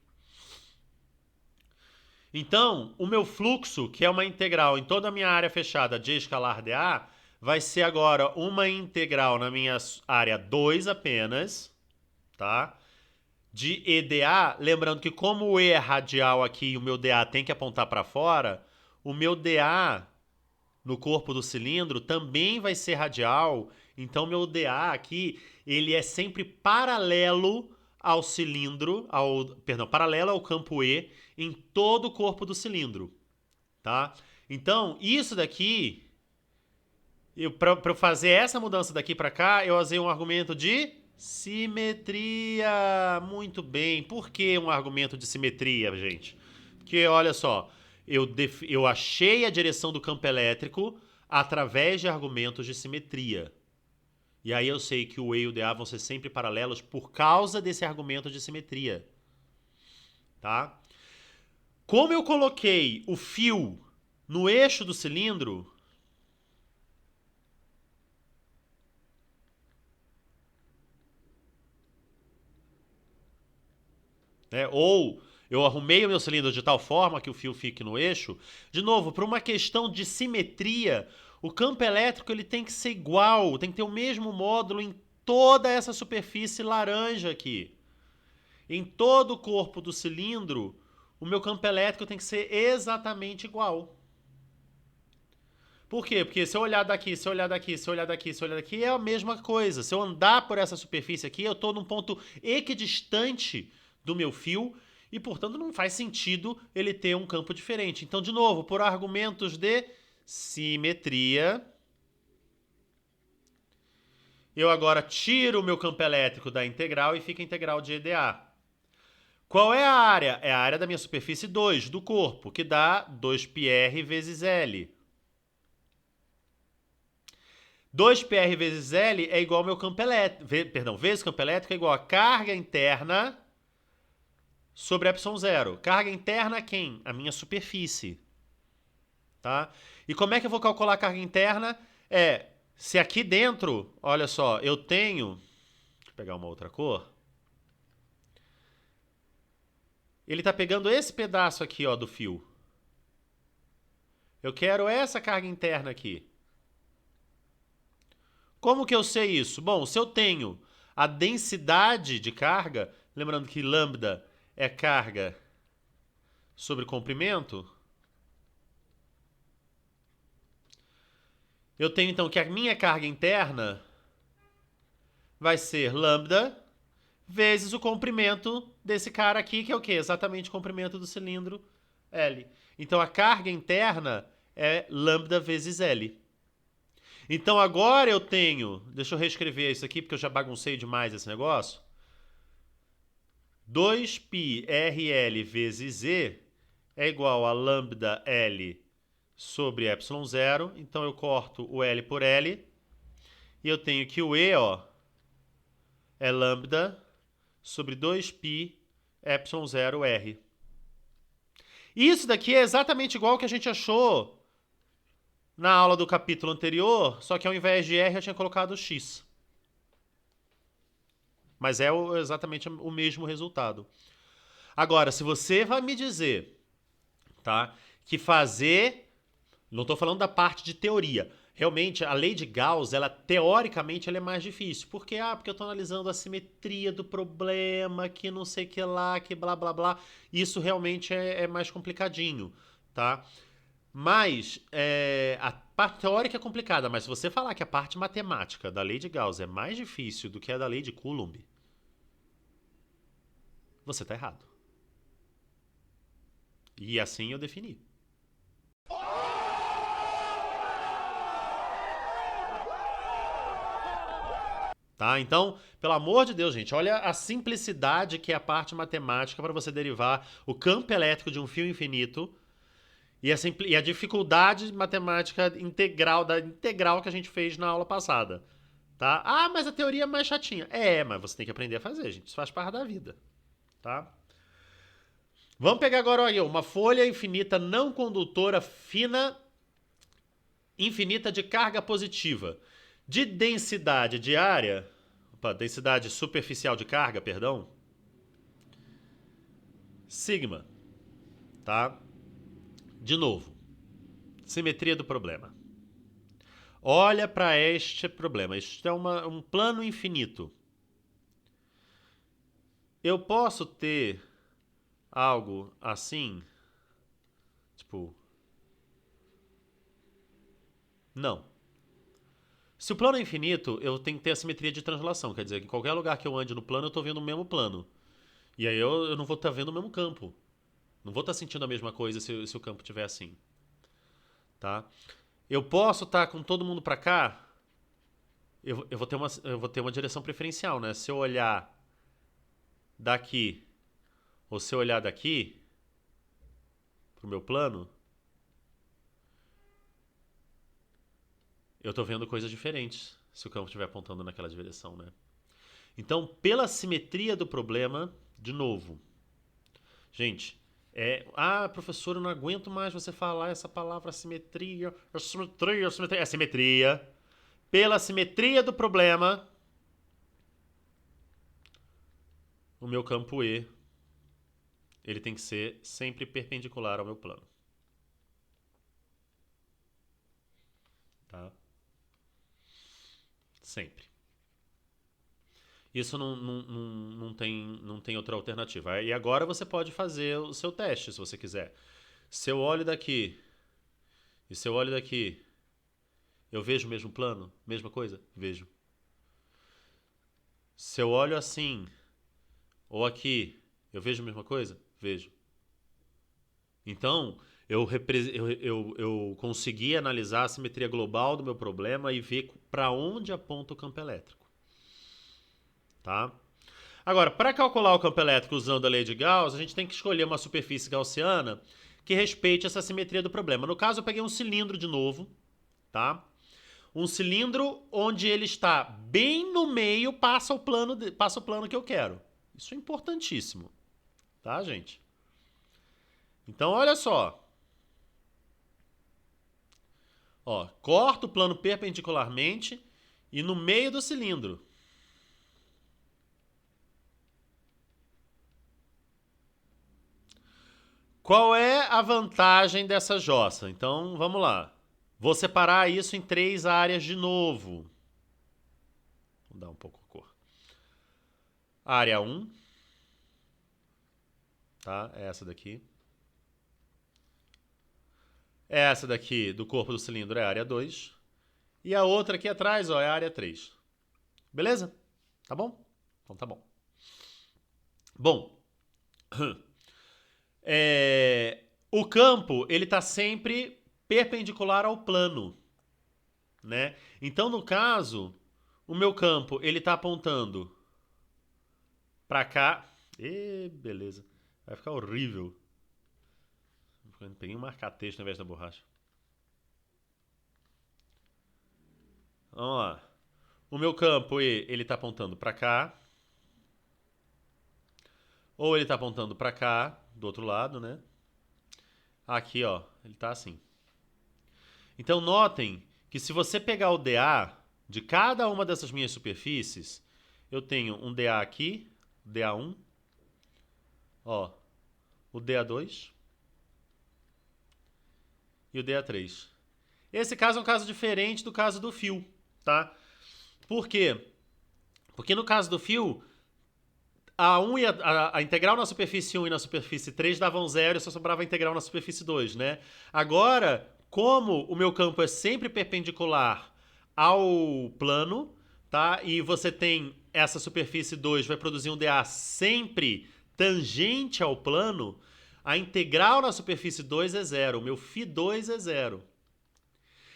Então, o meu fluxo, que é uma integral em toda a minha área fechada de escalar dA, vai ser agora uma integral na minha área 2 apenas, tá? De EDA, lembrando que como o E é radial aqui e o meu DA tem que apontar para fora, o meu DA no corpo do cilindro também vai ser radial, então meu DA aqui, ele é sempre paralelo ao cilindro, paralelo ao campo E em todo o corpo do cilindro, tá? Então, isso daqui, para eu fazer essa mudança daqui para cá, eu usei um argumento de simetria. Muito bem. Por que um argumento de simetria, gente? Porque, olha só, eu achei a direção do campo elétrico através de argumentos de simetria. E aí eu sei que o E e o DA vão ser sempre paralelos por causa desse argumento de simetria. Tá? Como eu coloquei o fio no eixo do cilindro, né? Ou eu arrumei o meu cilindro de tal forma que o fio fique no eixo. De novo, por uma questão de simetria, o campo elétrico ele tem que ser igual, tem que ter o mesmo módulo em toda essa superfície laranja aqui. Em todo o corpo do cilindro, o meu campo elétrico tem que ser exatamente igual. Por quê? Porque se eu olhar daqui, se eu olhar daqui, se eu olhar daqui, se eu olhar daqui, é a mesma coisa. Se eu andar por essa superfície aqui, eu estou num ponto equidistante do meu fio e, portanto, não faz sentido ele ter um campo diferente. Então, de novo, por argumentos de simetria, eu agora tiro o meu campo elétrico da integral e fica a integral de EDA. Qual é a área? É a área da minha superfície 2, do corpo, que dá 2πr vezes L. 2πr vezes L é igual ao meu campo elétrico, vezes campo elétrico é igual a carga interna sobre ε0. Carga interna a quem? A minha superfície. Tá? E como é que eu vou calcular a carga interna? Se aqui dentro, olha só, eu tenho... Deixa eu pegar uma outra cor. Ele está pegando esse pedaço aqui, ó, do fio. Eu quero essa carga interna aqui. Como que eu sei isso? Bom, se eu tenho a densidade de carga, lembrando que lambda é carga sobre comprimento, eu tenho então que a minha carga interna vai ser lambda vezes o comprimento desse cara aqui, que é o quê? Exatamente o comprimento do cilindro L. Então a carga interna é lambda vezes L. Então agora eu tenho, deixa eu reescrever isso aqui porque eu já baguncei demais esse negócio. 2πrl vezes Z é igual a lambda L sobre ε0. Então eu corto o L por L. E eu tenho que o E, ó, é lambda sobre 2π ε0r. Isso daqui é exatamente igual ao que a gente achou na aula do capítulo anterior, só que ao invés de R eu tinha colocado X. Mas é exatamente o mesmo resultado. Agora, se você vai me dizer, tá, que fazer... Não estou falando da parte de teoria. Realmente, a lei de Gauss, ela teoricamente ela é mais difícil. Por quê? Porque eu estou analisando a simetria do problema, que não sei o que lá, que blá blá blá. Isso realmente é mais complicadinho, tá? Mas a parte teórica é complicada, mas se você falar que a parte matemática da lei de Gauss é mais difícil do que a da lei de Coulomb, você está errado. E assim eu defini. Tá? Então, pelo amor de Deus, gente, olha a simplicidade que é a parte matemática para você derivar o campo elétrico de um fio infinito e a dificuldade matemática integral da integral que a gente fez na aula passada. Tá? Ah, mas a teoria é mais chatinha. Mas você tem que aprender a fazer, gente. Isso faz parte da vida. Tá? Vamos pegar agora olha, uma folha infinita não condutora fina, infinita de carga positiva. De densidade diária, densidade superficial de carga, perdão, sigma, tá? De novo, simetria do problema. Olha para este problema. Isto é um plano infinito. Eu posso ter algo assim? Tipo, não. Se o plano é infinito, eu tenho que ter a simetria de translação. Quer dizer, que em qualquer lugar que eu ande no plano, eu estou vendo o mesmo plano. E aí eu não vou estar vendo o mesmo campo. Não vou estar sentindo a mesma coisa se o campo estiver assim. Tá? Eu posso estar com todo mundo para cá, eu vou ter uma direção preferencial, né? Se eu olhar daqui ou se eu olhar daqui pro meu plano, eu tô vendo coisas diferentes se o campo estiver apontando naquela direção, né? Então, pela simetria do problema, de novo, gente, professor, eu não aguento mais você falar essa palavra simetria, simetria, simetria. É simetria. Pela simetria do problema, o meu campo E, ele tem que ser sempre perpendicular ao meu plano. Tá? Sempre. Isso não tem outra alternativa. E agora você pode fazer o seu teste, se você quiser. Se eu olho daqui e se eu olho daqui, eu vejo o mesmo plano? Mesma coisa? Vejo. Se eu olho assim ou aqui, eu vejo a mesma coisa? Vejo. Então, eu consegui analisar a simetria global do meu problema e ver para onde aponta o campo elétrico. Tá? Agora, para calcular o campo elétrico usando a lei de Gauss, a gente tem que escolher uma superfície gaussiana que respeite essa simetria do problema. No caso, eu peguei um cilindro de novo, tá? Um cilindro onde ele está bem no meio, passa o plano que eu quero. Isso é importantíssimo, tá, gente? Então, olha só. Ó, corto o plano perpendicularmente e no meio do cilindro. Qual é a vantagem dessa jossa? Então, vamos lá. Vou separar isso em 3 áreas de novo. Vou dar um pouco a cor. Área 1, tá? É essa daqui. Essa daqui do corpo do cilindro é a área 2. E a outra aqui atrás, ó, é a área 3. Beleza? Tá bom? Então tá bom. Bom, o campo, ele tá sempre perpendicular ao plano, né? Então, no caso, o meu campo, ele tá apontando pra cá. Beleza. Vai ficar horrível. Peguei um marca-texto ao invés da borracha. Vamos lá. O meu campo, ele tá apontando pra cá. Ou ele tá apontando pra cá, do outro lado, né? Aqui, ó, ele tá assim. Então, notem que se você pegar o DA de cada uma dessas minhas superfícies, eu tenho um DA aqui, DA1, ó, o DA2 e o DA3. Esse caso é um caso diferente do caso do fio, tá? Por quê? Porque no caso do fio, a integral na superfície 1 e na superfície 3 davam 0 e só sobrava a integral na superfície 2, né? Agora, como o meu campo é sempre perpendicular ao plano, tá? E você tem essa superfície 2 vai produzir um dA sempre tangente ao plano, a integral na superfície 2 é 0, o meu φ2 é 0.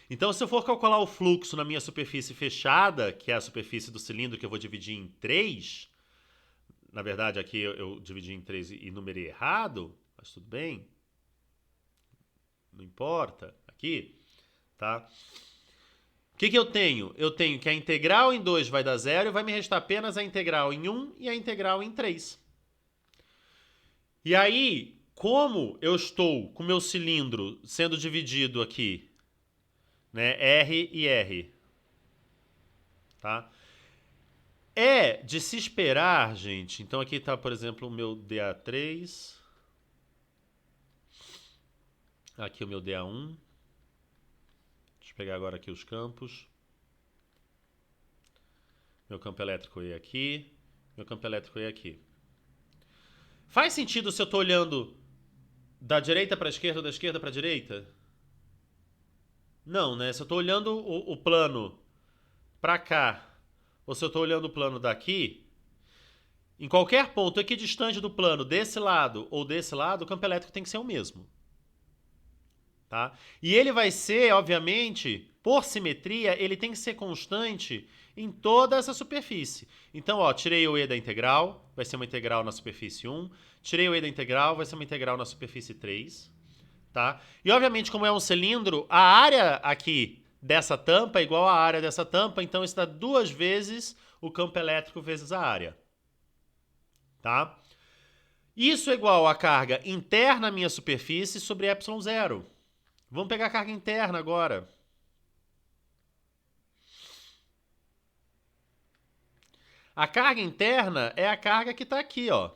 Então, se eu for calcular o fluxo na minha superfície fechada, que é a superfície do cilindro que eu vou dividir em 3, na verdade aqui eu dividi em 3 e numerei errado, mas tudo bem, não importa, aqui, tá? O que eu tenho? Eu tenho que a integral em 2 vai dar 0 e vai me restar apenas a integral em 1 e a integral em 3. E aí, como eu estou com o meu cilindro sendo dividido aqui, né, R e R, tá? É de se esperar, gente. Então aqui está, por exemplo, o meu DA3. Aqui o meu DA1. Deixa eu pegar agora aqui os campos. Meu campo elétrico E aqui. Meu campo elétrico E aqui. Faz sentido se eu estou olhando da direita para a esquerda ou da esquerda para a direita? Não, né? Se eu estou olhando o plano para cá, ou se eu estou olhando o plano daqui, em qualquer ponto equidistante do plano, desse lado ou desse lado, o campo elétrico tem que ser o mesmo. Tá? E ele vai ser, obviamente, por simetria, ele tem que ser constante em toda essa superfície. Então, ó, tirei o E da integral, vai ser uma integral na superfície 1. Tirei o E da integral, vai ser uma integral na superfície 3. Tá? E, obviamente, como é um cilindro, a área aqui dessa tampa é igual à área dessa tampa, então isso dá 2 vezes o campo elétrico vezes a área. Tá? Isso é igual à carga interna à minha superfície sobre ε0. Vamos pegar a carga interna agora. A carga interna é a carga que está aqui, ó.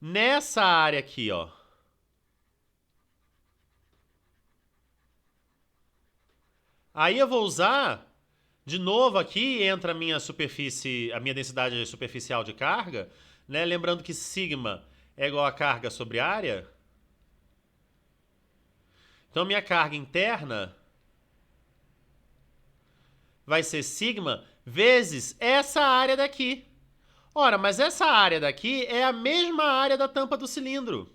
Nessa área aqui, ó. Aí eu vou usar, de novo aqui, entra a minha superfície, a minha densidade superficial de carga, né? Lembrando que sigma é igual a carga sobre área. Então, minha carga interna vai ser sigma vezes essa área daqui. Ora, mas essa área daqui é a mesma área da tampa do cilindro.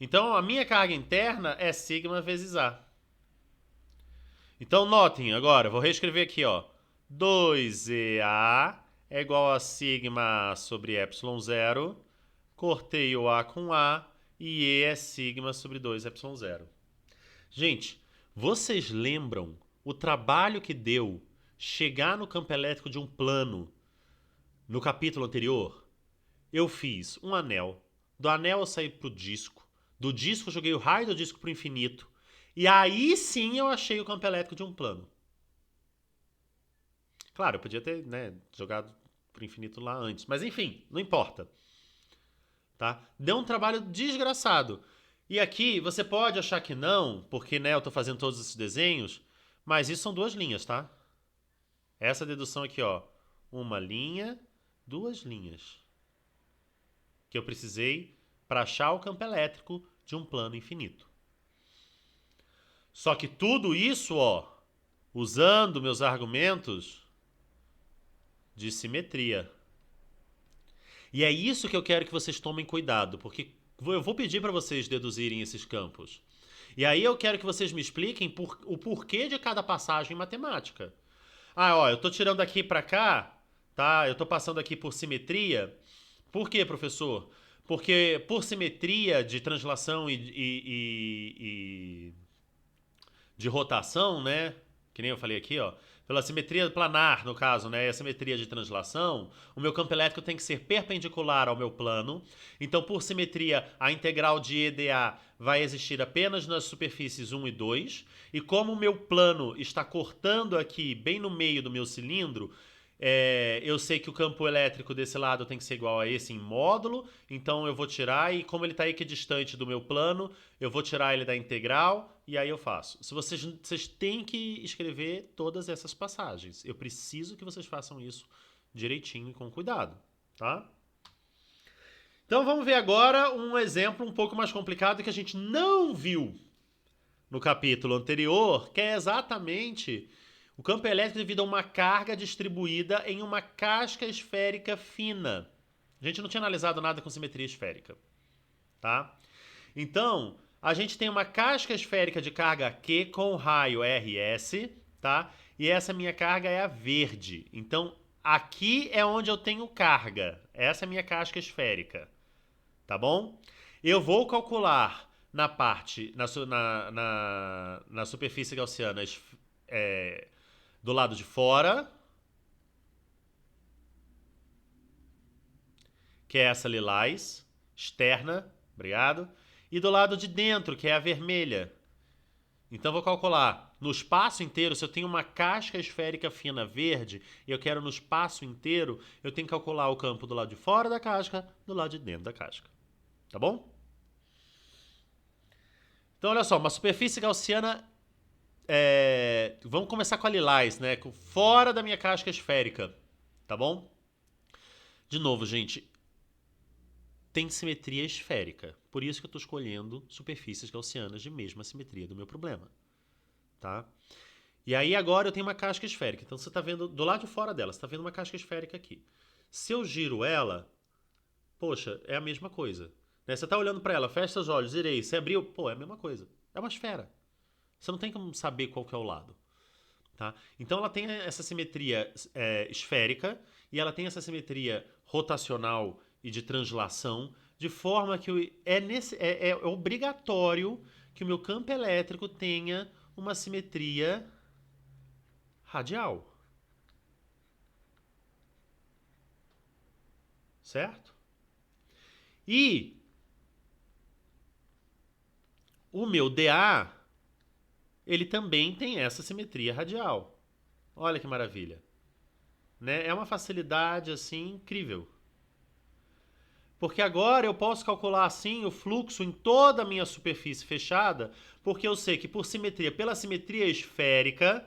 Então, a minha carga interna é sigma vezes A. Então, notem agora, vou reescrever aqui, ó. 2EA é igual a sigma sobre ε0. Cortei o A com A e E é sigma sobre 2ε0. Gente, vocês lembram o trabalho que deu chegar no campo elétrico de um plano no capítulo anterior? Eu fiz um anel, do anel eu saí pro disco, do disco eu joguei o raio do disco pro infinito, e aí sim eu achei o campo elétrico de um plano. Claro, eu podia ter, né, jogado pro infinito lá antes, mas enfim, não importa. Tá? Deu um trabalho desgraçado. E aqui você pode achar que não, porque né, eu estou fazendo todos esses desenhos, mas isso são 2 linhas, tá? Essa dedução aqui, ó, uma linha, 2 linhas que eu precisei para achar o campo elétrico de um plano infinito. Só que tudo isso, ó, usando meus argumentos de simetria. E é isso que eu quero que vocês tomem cuidado, porque eu vou pedir para vocês deduzirem esses campos. E aí eu quero que vocês me expliquem o porquê de cada passagem em matemática. Ah, ó, eu tô tirando aqui para cá, tá? Eu tô passando aqui por simetria. Por quê, professor? Porque por simetria de translação e de rotação, né? Que nem eu falei aqui, ó. Pela simetria planar, no caso, né? E a simetria de translação, o meu campo elétrico tem que ser perpendicular ao meu plano. Então, por simetria, a integral de EdA vai existir apenas nas superfícies 1 e 2. E como o meu plano está cortando aqui, bem no meio do meu cilindro, eu sei que o campo elétrico desse lado tem que ser igual a esse em módulo, então eu vou tirar, e como ele está equidistante do meu plano, eu vou tirar ele da integral, e aí eu faço. Se vocês têm que escrever todas essas passagens. Eu preciso que vocês façam isso direitinho e com cuidado, tá? Então vamos ver agora um exemplo um pouco mais complicado que a gente não viu no capítulo anterior, que é exatamente o campo elétrico devido a uma carga distribuída em uma casca esférica fina. A gente não tinha analisado nada com simetria esférica, tá? Então, a gente tem uma casca esférica de carga Q com raio RS, tá? E essa minha carga é a verde. Então, aqui é onde eu tenho carga. Essa é a minha casca esférica, tá bom? Eu vou calcular na parte, na superfície gaussiana, do lado de fora, que é essa lilás, externa, obrigado, e do lado de dentro, que é a vermelha. Então vou calcular no espaço inteiro, se eu tenho uma casca esférica fina verde e eu quero no espaço inteiro, eu tenho que calcular o campo do lado de fora da casca, do lado de dentro da casca. Tá bom? Então, olha só, uma superfície gaussiana. Vamos começar com a lilás, né? Fora da minha casca esférica. Tá bom? De novo, gente, tem simetria esférica. Por isso que eu estou escolhendo superfícies gaussianas de mesma simetria do meu problema. Tá? E aí agora eu tenho uma casca esférica. Então você está vendo do lado de fora dela, você está vendo uma casca esférica aqui. Se eu giro ela, poxa, é a mesma coisa. Né? Você está olhando para ela, fecha seus olhos, irei. Você abriu, pô, é a mesma coisa. É uma esfera. Você não tem como saber qual que é o lado. Tá? Então ela tem essa simetria esférica e ela tem essa simetria rotacional e de translação, de forma que é obrigatório que o meu campo elétrico tenha uma simetria radial. Certo? E o meu dA, ele também tem essa simetria radial. Olha que maravilha. Né? É uma facilidade assim incrível. Porque agora eu posso calcular assim o fluxo em toda a minha superfície fechada, porque eu sei que por simetria, pela simetria esférica,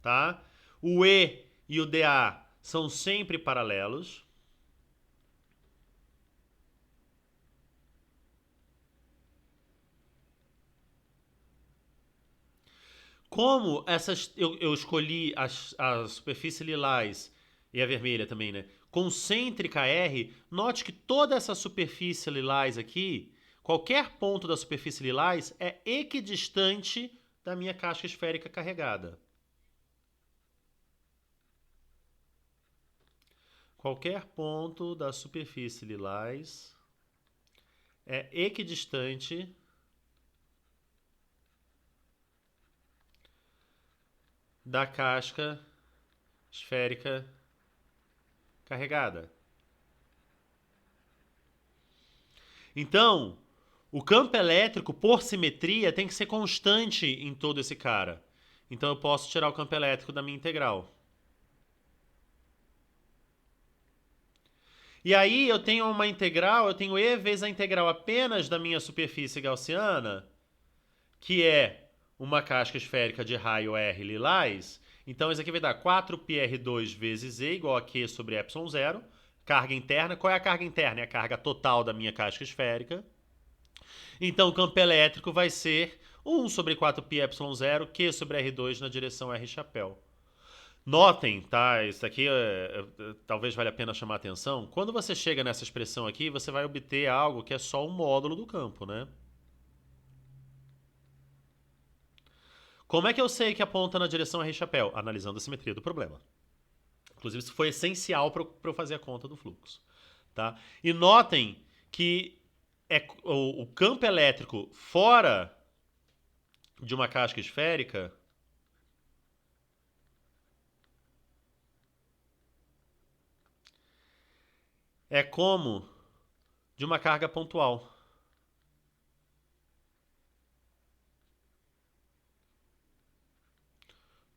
tá? O E e o dA são sempre paralelos. Como eu escolhi a superfície lilás e a vermelha também, né? Concêntrica R, note que toda essa superfície lilás aqui, qualquer ponto da superfície lilás é equidistante da minha casca esférica carregada. Qualquer ponto da superfície lilás é equidistante da casca esférica carregada. Então, o campo elétrico, por simetria, tem que ser constante em todo esse cara. Então eu posso tirar o campo elétrico da minha integral. E aí eu tenho uma integral, eu tenho E vezes a integral apenas da minha superfície gaussiana, que é uma casca esférica de raio R lilás. Então isso aqui vai dar 4πr2 vezes E igual a Q sobre ε0. Carga interna. Qual é a carga interna? É a carga total da minha casca esférica. Então o campo elétrico vai ser 1 sobre 4πε0 Q sobre R2 na direção R chapéu. Notem, tá? Isso aqui talvez valha a pena chamar a atenção. Quando você chega nessa expressão aqui, você vai obter algo que é só um módulo do campo, né? Como é que eu sei que aponta na direção R chapéu? Analisando a simetria do problema. Inclusive, isso foi essencial para eu fazer a conta do fluxo. Tá? E notem que o campo elétrico fora de uma casca esférica é como de uma carga pontual.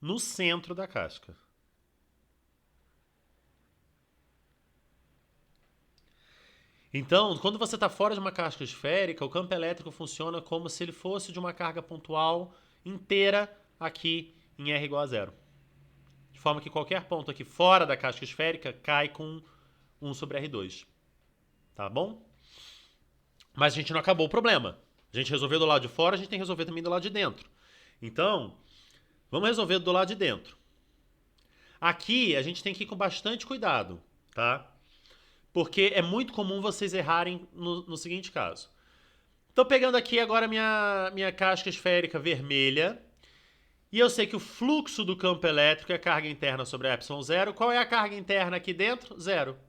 No centro da casca. Então, quando você está fora de uma casca esférica, o campo elétrico funciona como se ele fosse de uma carga pontual inteira aqui em R igual a zero. De forma que qualquer ponto aqui fora da casca esférica cai com 1 sobre R2. Tá bom? Mas a gente não acabou o problema. A gente resolveu do lado de fora, a gente tem que resolver também do lado de dentro. Então, vamos resolver do lado de dentro. Aqui a gente tem que ir com bastante cuidado, tá? Porque é muito comum vocês errarem no seguinte caso. Estou pegando aqui agora minha casca esférica vermelha e eu sei que o fluxo do campo elétrico é a carga interna sobre ε0. Qual é a carga interna aqui dentro? Zero.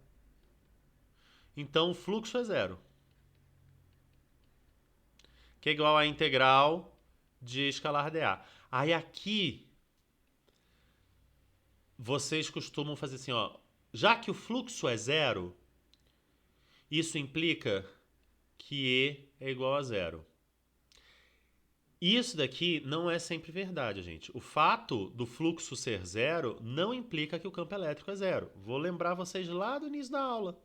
Então o fluxo é zero. Que é igual a integral de escalar dA. Aí aqui vocês costumam fazer assim, ó. Já que o fluxo é zero, isso implica que E é igual a zero. Isso daqui não é sempre verdade, gente. O fato do fluxo ser zero não implica que o campo elétrico é zero. Vou lembrar vocês lá do início da aula.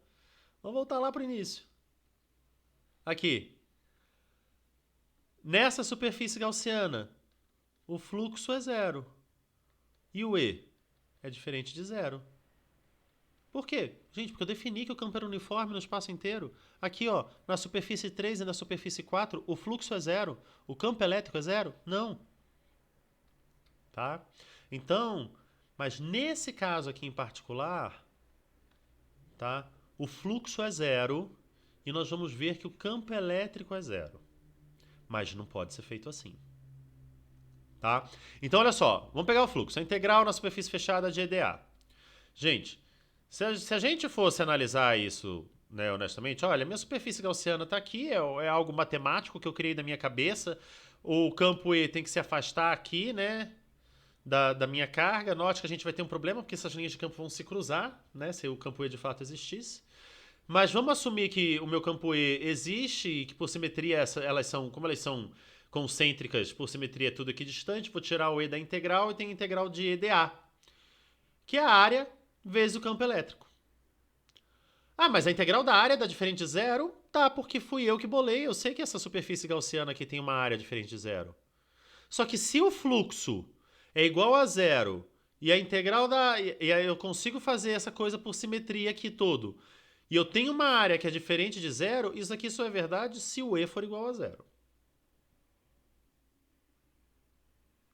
Vamos voltar lá para o início. Aqui. Nessa superfície gaussiana, o fluxo é zero. E o E é diferente de zero. Por quê? Gente, porque eu defini que o campo era uniforme no espaço inteiro. Aqui, ó, na superfície 3 e na superfície 4, o fluxo é zero. O campo elétrico é zero? Não. Tá? Então, mas nesse caso aqui em particular, tá? O fluxo é zero e nós vamos ver que o campo elétrico é zero. Mas não pode ser feito assim. Tá? Então, olha só. Vamos pegar o fluxo. A integral na superfície fechada de EDA. Gente, se a gente fosse analisar isso, né, honestamente, olha, minha superfície gaussiana está aqui, é algo matemático que eu criei na minha cabeça. O campo E tem que se afastar aqui, né, da minha carga. Note que a gente vai ter um problema, porque essas linhas de campo vão se cruzar, né, se o campo E de fato existisse. Mas vamos assumir que o meu campo E existe e que por simetria elas são, como elas são concêntricas, por simetria é tudo aqui distante, vou tirar o E da integral e tem a integral de EDA, que é a área vezes o campo elétrico. Ah, mas a integral da área dá diferente de zero? Tá, porque fui eu que bolei. Eu sei que essa superfície gaussiana aqui tem uma área diferente de zero. Só que se o fluxo é igual a zero e a integral da... E aí eu consigo fazer essa coisa por simetria aqui todo. E eu tenho uma área que é diferente de zero, isso aqui só é verdade se o E for igual a zero.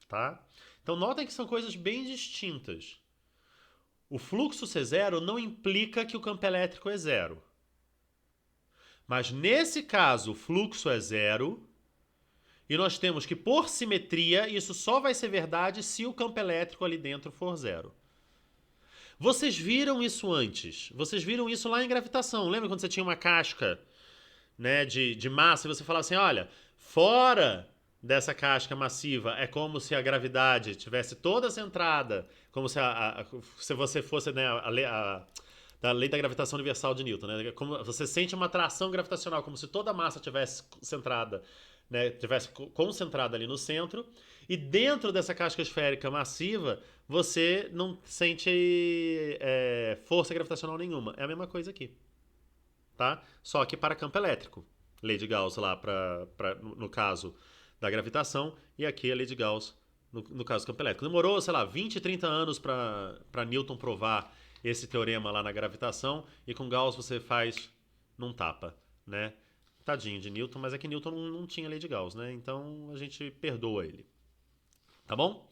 Tá? Então notem que são coisas bem distintas. O fluxo ser zero não implica que o campo elétrico é zero. Mas nesse caso, o fluxo é zero. E nós temos que, por simetria, isso só vai ser verdade se o campo elétrico ali dentro for zero. Vocês viram isso antes. Vocês viram isso lá em gravitação. Lembra quando você tinha uma casca, né, de massa e você falava assim, olha, fora dessa casca massiva é como se a gravidade tivesse toda centrada, como se você fosse, né, da lei da gravitação universal de Newton, né? Como você sente uma atração gravitacional, como se toda a massa tivesse centrada, né, tivesse concentrada ali no centro, e dentro dessa casca esférica massiva você não sente força gravitacional nenhuma. É a mesma coisa aqui, tá? Só que para campo elétrico. Lei de Gauss lá no caso da gravitação, e aqui a lei de Gauss no caso do campo elétrico. Demorou, sei lá, 20, 30 anos para Newton provar esse teorema lá na gravitação, e com Gauss você faz num tapa, né? Tadinho de Newton, mas é que Newton não tinha lei de Gauss, né? Então a gente perdoa ele. Tá bom?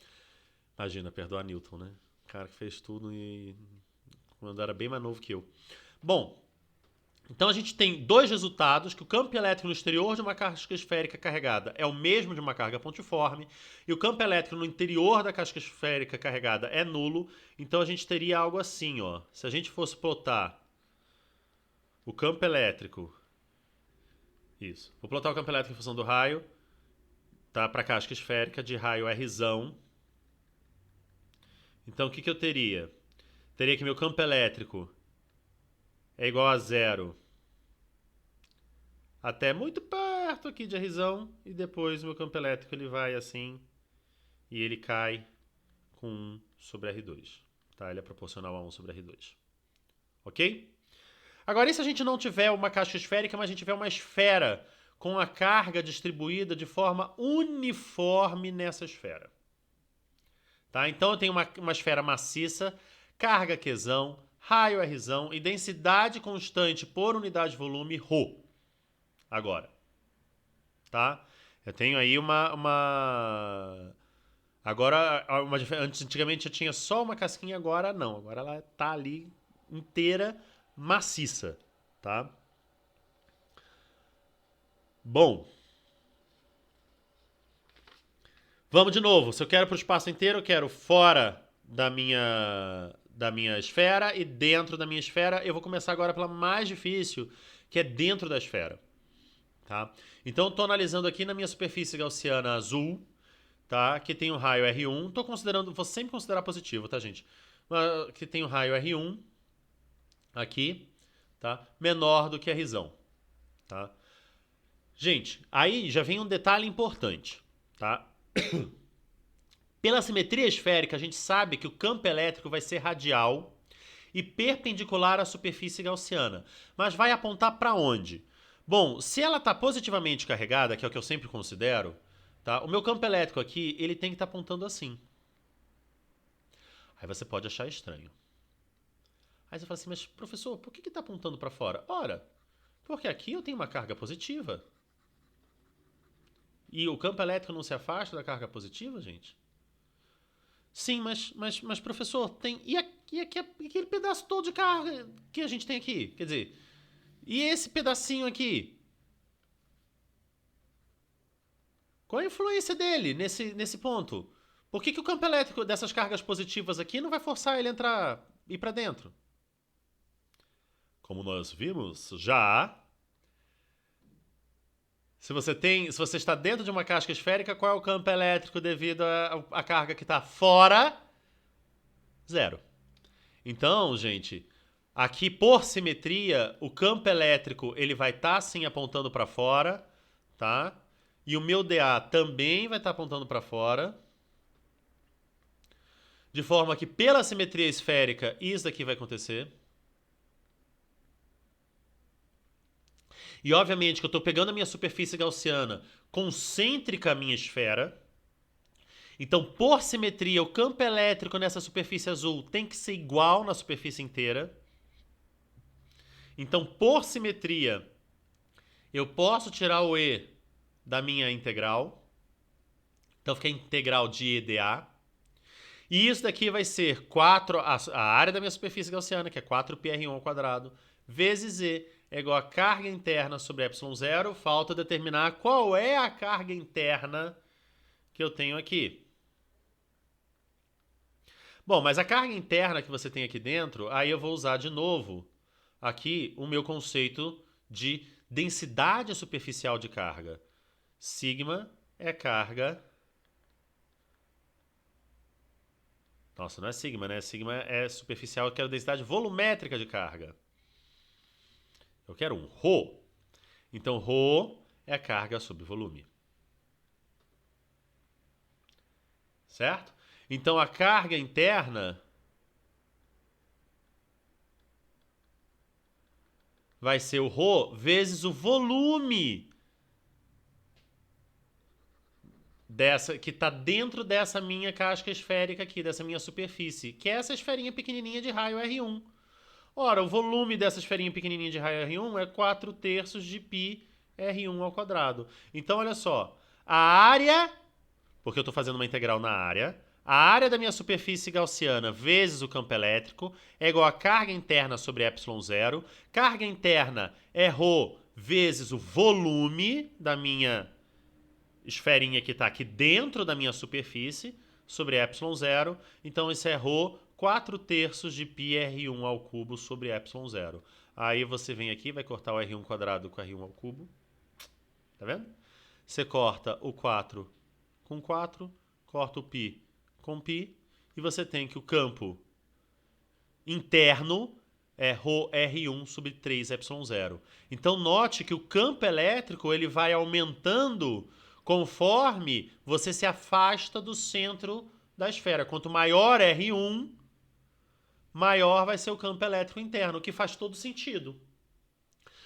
Imagina, perdoar Newton, né? O cara que fez tudo e quando era bem mais novo que eu. Bom, então a gente tem dois resultados, que o campo elétrico no exterior de uma casca esférica carregada é o mesmo de uma carga pontiforme, e o campo elétrico no interior da casca esférica carregada é nulo. Então a gente teria algo assim, ó. Se a gente fosse plotar o campo elétrico... Isso. Vou plotar o campo elétrico em função do raio, tá? Para a casca esférica de raio Rzão. Então o que eu teria? Teria que meu campo elétrico é igual a zero até muito perto aqui de Rzão, e depois o meu campo elétrico ele vai assim e ele cai com 1 sobre R2. Tá? Ele é proporcional a 1 sobre R2. Ok? Agora, e se a gente não tiver uma casca esférica, mas a gente tiver uma esfera com a carga distribuída de forma uniforme nessa esfera? Tá? Então eu tenho uma esfera maciça, carga Qzão, raio Rzão e densidade constante por unidade de volume ρ. Agora, tá? Eu tenho aí agora, antigamente eu tinha só uma casquinha, agora não. Agora ela tá ali inteira, maciça, tá? Bom, vamos de novo. Se eu quero para o espaço inteiro, eu quero fora da minha esfera e dentro da minha esfera. Eu vou começar agora pela mais difícil, que é dentro da esfera. Tá? Então, estou analisando aqui na minha superfície gaussiana azul, tá? Que tem o raio R1. Vou sempre considerar positivo, tá, gente? Que tem o raio R1 aqui, tá? Menor do que Rzão, tá? Gente, aí já vem um detalhe importante, tá? Pela simetria esférica, a gente sabe que o campo elétrico vai ser radial e perpendicular à superfície gaussiana. Mas vai apontar para onde? Bom, se ela está positivamente carregada, que é o que eu sempre considero, tá? O meu campo elétrico aqui, ele tem que estar apontando assim. Aí você pode achar estranho. Aí você fala assim, mas professor, por que está apontando para fora? Ora, porque aqui eu tenho uma carga positiva. E o campo elétrico não se afasta da carga positiva, gente? Sim, mas professor, tem. Aquele pedaço todo de carga que a gente tem aqui? Quer dizer, e esse pedacinho aqui? Qual a influência dele nesse ponto? Por que o campo elétrico dessas cargas positivas aqui não vai forçar ele a ir para dentro? Como nós vimos já, se você está dentro de uma casca esférica, qual é o campo elétrico devido à carga que está fora? Zero. Então, gente, aqui por simetria, o campo elétrico ele vai estar assim apontando para fora, tá? E o meu dA também vai estar apontando para fora. De forma que pela simetria esférica isso daqui vai acontecer. E obviamente que eu estou pegando a minha superfície gaussiana concêntrica à minha esfera. Então, por simetria, o campo elétrico nessa superfície azul tem que ser igual na superfície inteira. Então, por simetria, eu posso tirar o E da minha integral. Então, fica a integral de EdA. E isso daqui vai ser a área da minha superfície gaussiana, que é 4πr1 ao quadrado, vezes E, é igual a carga interna sobre ε0. Falta determinar qual é a carga interna que eu tenho aqui. Bom, mas a carga interna que você tem aqui dentro, aí eu vou usar de novo aqui o meu conceito de densidade superficial de carga. Sigma é carga... Nossa, não é sigma, né? Sigma é superficial, eu quero densidade volumétrica de carga. Eu quero um ρ. Então, ρ é a carga sobre volume. Certo? Então, a carga interna vai ser o ρ vezes o volume que está dentro dessa minha casca esférica aqui, dessa minha superfície, que é essa esferinha pequenininha de raio R1. Ora, o volume dessa esferinha pequenininha de raio R1 é 4/3 de π R1 ao quadrado. Então, olha só, a área, porque eu estou fazendo uma integral na área, a área da minha superfície gaussiana vezes o campo elétrico é igual a carga interna sobre ε0. Carga interna é ρ vezes o volume da minha esferinha que está aqui dentro da minha superfície sobre ε0. Então, isso é ρ 4/3 de πr1 ao cubo sobre ε0. Aí você vem aqui, vai cortar o r1 quadrado com r1 ao cubo. Tá vendo? Você corta o 4 com 4, corta o π com π, e você tem que o campo interno é ρr1 sobre 3ε0. Então, note que o campo elétrico ele vai aumentando conforme você se afasta do centro da esfera. Quanto maior R1, maior vai ser o campo elétrico interno, o que faz todo sentido.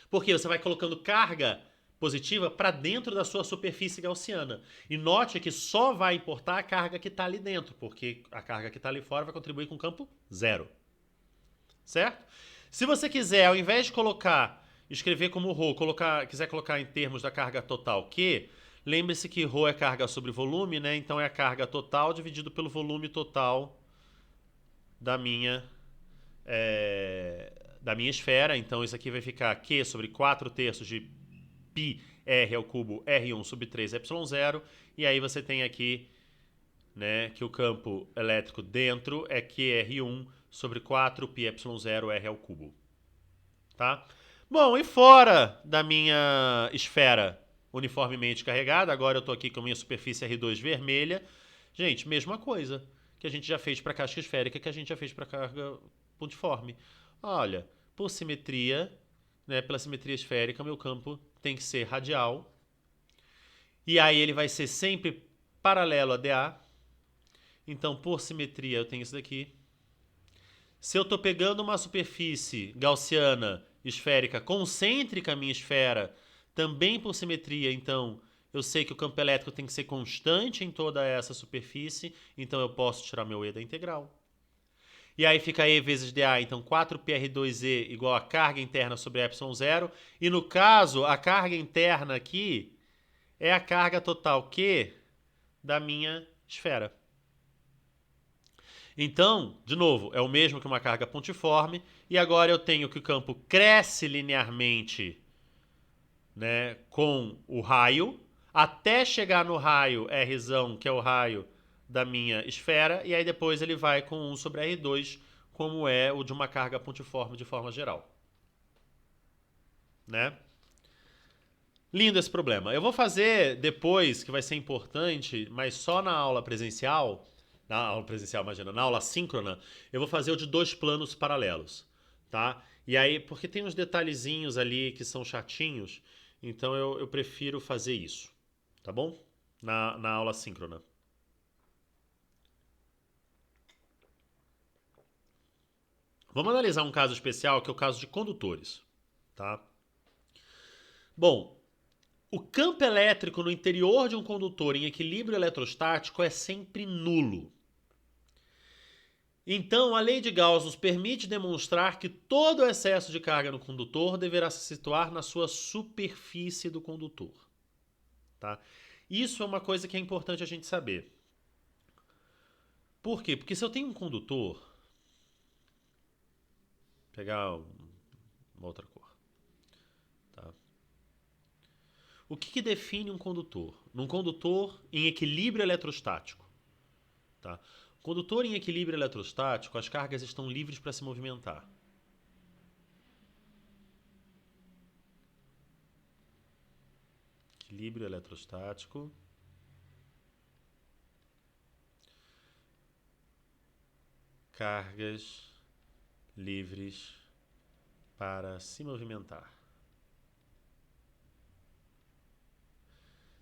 Porque você vai colocando carga positiva para dentro da sua superfície gaussiana. E note que só vai importar a carga que está ali dentro, porque a carga que está ali fora vai contribuir com o campo zero. Certo? Se você quiser, ao invés de escrever como ρ, quiser colocar em termos da carga total Q, lembre-se que ρ é carga sobre volume, né? Então é a carga total dividido pelo volume total da minha esfera. Então isso aqui vai ficar Q sobre 4/3 de π r ao cubo R1 sobre 3ε0. E aí você tem aqui, né, que o campo elétrico dentro é QR1 sobre 4πε0 r ao cubo. Tá? Bom, e fora da minha esfera uniformemente carregada, agora eu estou aqui com a minha superfície R2 vermelha. Gente, mesma coisa que a gente já fez para a casca esférica, que a gente já fez para a carga pontiforme. Olha, por simetria, né, pela simetria esférica, meu campo tem que ser radial. E aí ele vai ser sempre paralelo a DA. Então, por simetria, eu tenho isso daqui. Se eu estou pegando uma superfície gaussiana esférica concêntrica à minha esfera, também por simetria, então eu sei que o campo elétrico tem que ser constante em toda essa superfície, então eu posso tirar meu E da integral. E aí fica E vezes dA, então 4πr2E igual a carga interna sobre ε0. E no caso, a carga interna aqui é a carga total Q da minha esfera. Então, de novo, é o mesmo que uma carga pontiforme. E agora eu tenho que o campo cresce linearmente, né, com o raio, até chegar no raio R, que é o raio da minha esfera. E aí depois ele vai com 1 sobre R2, como é o de uma carga pontiforme de forma geral. Né? Lindo esse problema. Eu vou fazer depois, que vai ser importante, mas só na aula presencial, imagina, na aula síncrona, eu vou fazer o de 2 planos paralelos, tá? E aí, porque tem uns detalhezinhos ali que são chatinhos, então eu prefiro fazer isso, tá bom? Na aula síncrona. Vamos analisar um caso especial, que é o caso de condutores, tá? Bom, o campo elétrico no interior de um condutor em equilíbrio eletrostático é sempre nulo. Então, a lei de Gauss nos permite demonstrar que todo o excesso de carga no condutor deverá se situar na sua superfície do condutor. Tá? Isso é uma coisa que é importante a gente saber. Por quê? Porque se eu tenho um condutor, vou pegar uma outra cor. Tá? O que define um condutor? Um condutor em equilíbrio eletrostático. Tá? Condutor em equilíbrio eletrostático, as cargas estão livres para se movimentar. Equilíbrio eletrostático. Cargas livres para se movimentar.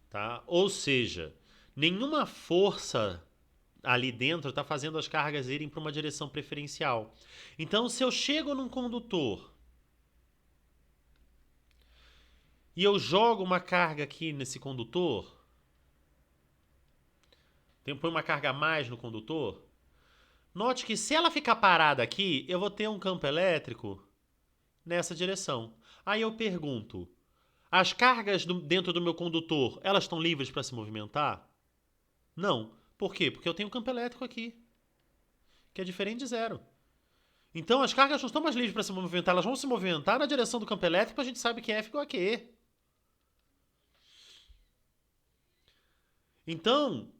Tá? Ou seja, nenhuma força ali dentro está fazendo as cargas irem para uma direção preferencial. Então, se eu chego num condutor e eu jogo uma carga aqui nesse condutor, põe uma carga a mais no condutor, note que se ela ficar parada aqui, eu vou ter um campo elétrico nessa direção. Aí eu pergunto, as cargas dentro do meu condutor, elas estão livres para se movimentar? Não. Por quê? Porque eu tenho um campo elétrico aqui, que é diferente de zero. Então as cargas não estão mais livres para se movimentar, elas vão se movimentar na direção do campo elétrico, a gente sabe que F igual a Q. Então,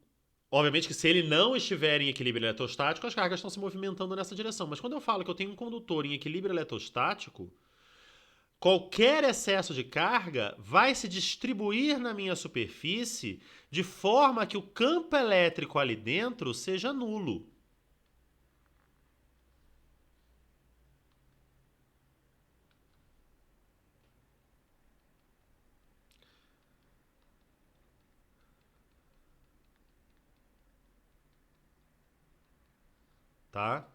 obviamente que se ele não estiver em equilíbrio eletrostático, as cargas estão se movimentando nessa direção. Mas quando eu falo que eu tenho um condutor em equilíbrio eletrostático, qualquer excesso de carga vai se distribuir na minha superfície de forma que o campo elétrico ali dentro seja nulo. Tá?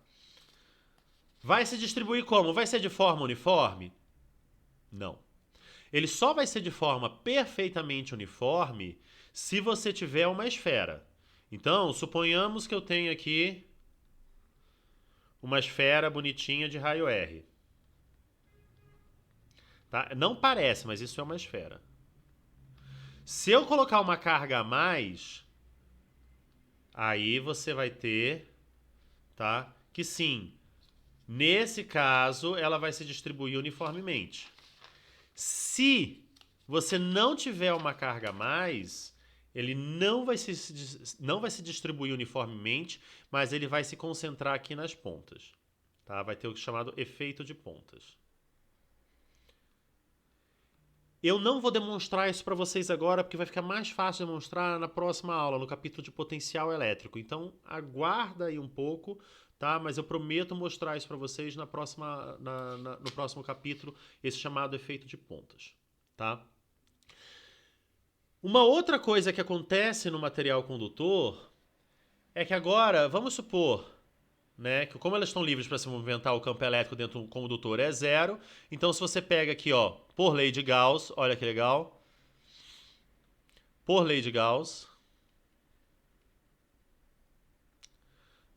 Vai se distribuir como? Vai ser de forma uniforme? Não. Ele só vai ser de forma perfeitamente uniforme se você tiver uma esfera. Então, suponhamos que eu tenho aqui uma esfera bonitinha de raio R. Tá? Não parece, mas isso é uma esfera. Se eu colocar uma carga a mais, aí você vai ter, tá? Que sim, nesse caso ela vai se distribuir uniformemente. Se você não tiver uma carga a mais, ele não vai se distribuir uniformemente, mas ele vai se concentrar aqui nas pontas. Tá? Vai ter o chamado efeito de pontas. Eu não vou demonstrar isso para vocês agora, porque vai ficar mais fácil demonstrar na próxima aula, no capítulo de potencial elétrico. Então, aguarda aí um pouco, tá? Mas eu prometo mostrar isso para vocês no próximo capítulo, esse chamado efeito de pontas, tá? Uma outra coisa que acontece no material condutor é que agora, vamos supor, né, que como elas estão livres para se movimentar, o campo elétrico dentro do condutor é zero. Então, se você pega aqui, ó, por lei de Gauss, olha que legal, por lei de Gauss,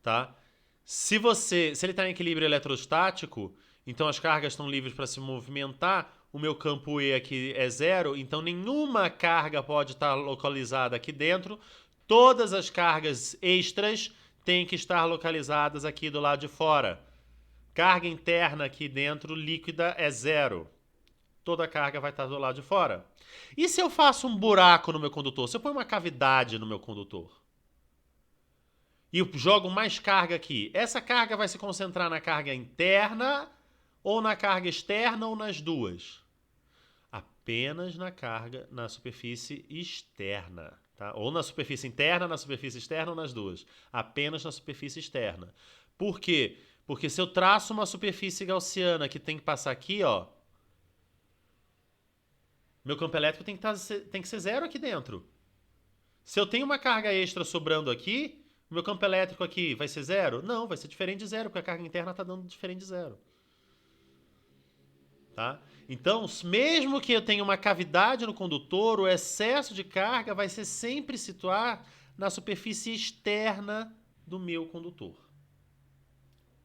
tá? Se ele está em equilíbrio eletrostático, então as cargas estão livres para se movimentar, o meu campo E aqui é zero, então nenhuma carga pode estar localizada aqui dentro, todas as cargas extras têm que estar localizadas aqui do lado de fora. Carga interna aqui dentro, líquida, é zero. Toda a carga vai estar do lado de fora. E se eu faço um buraco no meu condutor? Se eu ponho uma cavidade no meu condutor? E eu jogo mais carga aqui. Essa carga vai se concentrar na carga interna, ou na carga externa, ou nas duas? Apenas na superfície externa. Tá? Ou na superfície interna, na superfície externa, ou nas duas. Apenas na superfície externa. Por quê? Porque se eu traço uma superfície gaussiana que tem que passar aqui, ó, meu campo elétrico tem que ser zero aqui dentro. Se eu tenho uma carga extra sobrando aqui, o meu campo elétrico aqui vai ser zero? Não, vai ser diferente de zero, porque a carga interna está dando diferente de zero. Tá? Então, mesmo que eu tenha uma cavidade no condutor, o excesso de carga vai ser sempre situar na superfície externa do meu condutor.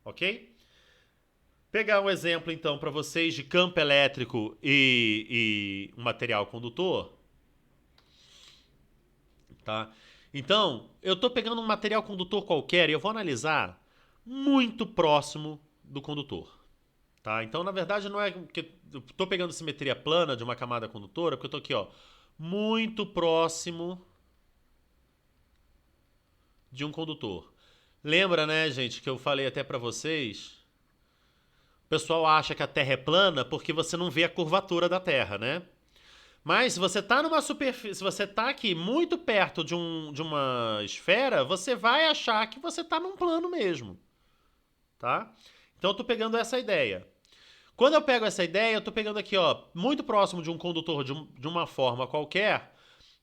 Ok? Pegar um exemplo, então, para vocês de campo elétrico e um material condutor. Tá? Então, eu estou pegando um material condutor qualquer e eu vou analisar muito próximo do condutor. Tá? Então, na verdade, não é que eu estou pegando simetria plana de uma camada condutora, porque eu estou aqui, ó, muito próximo de um condutor. Lembra, né, gente, que eu falei até para vocês? O pessoal acha que a Terra é plana porque você não vê a curvatura da Terra, né? Mas se você está numa superfície, se você está aqui muito perto de uma esfera, você vai achar que você está num plano mesmo, tá? Então eu estou pegando essa ideia. Quando eu pego essa ideia, eu estou pegando aqui, ó, muito próximo de um condutor de uma forma qualquer,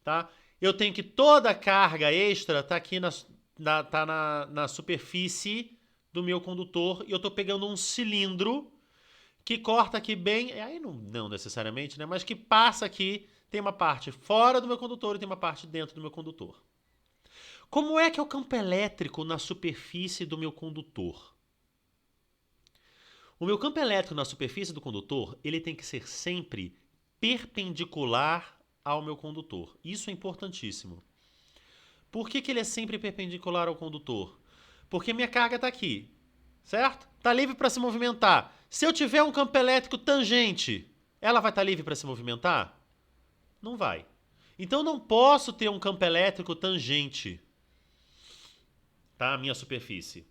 tá? Eu tenho que toda a carga extra tá aqui na superfície do meu condutor e eu estou pegando um cilindro que corta aqui bem, aí não necessariamente, né? Mas que passa aqui, tem uma parte fora do meu condutor e tem uma parte dentro do meu condutor. Como é que é o campo elétrico na superfície do meu condutor? O meu campo elétrico na superfície do condutor, ele tem que ser sempre perpendicular ao meu condutor. Isso é importantíssimo. Por que ele é sempre perpendicular ao condutor? Porque minha carga está aqui, certo? Está livre para se movimentar. Se eu tiver um campo elétrico tangente, ela vai estar livre para se movimentar? Não vai. Então eu não posso ter um campo elétrico tangente, tá? A minha superfície.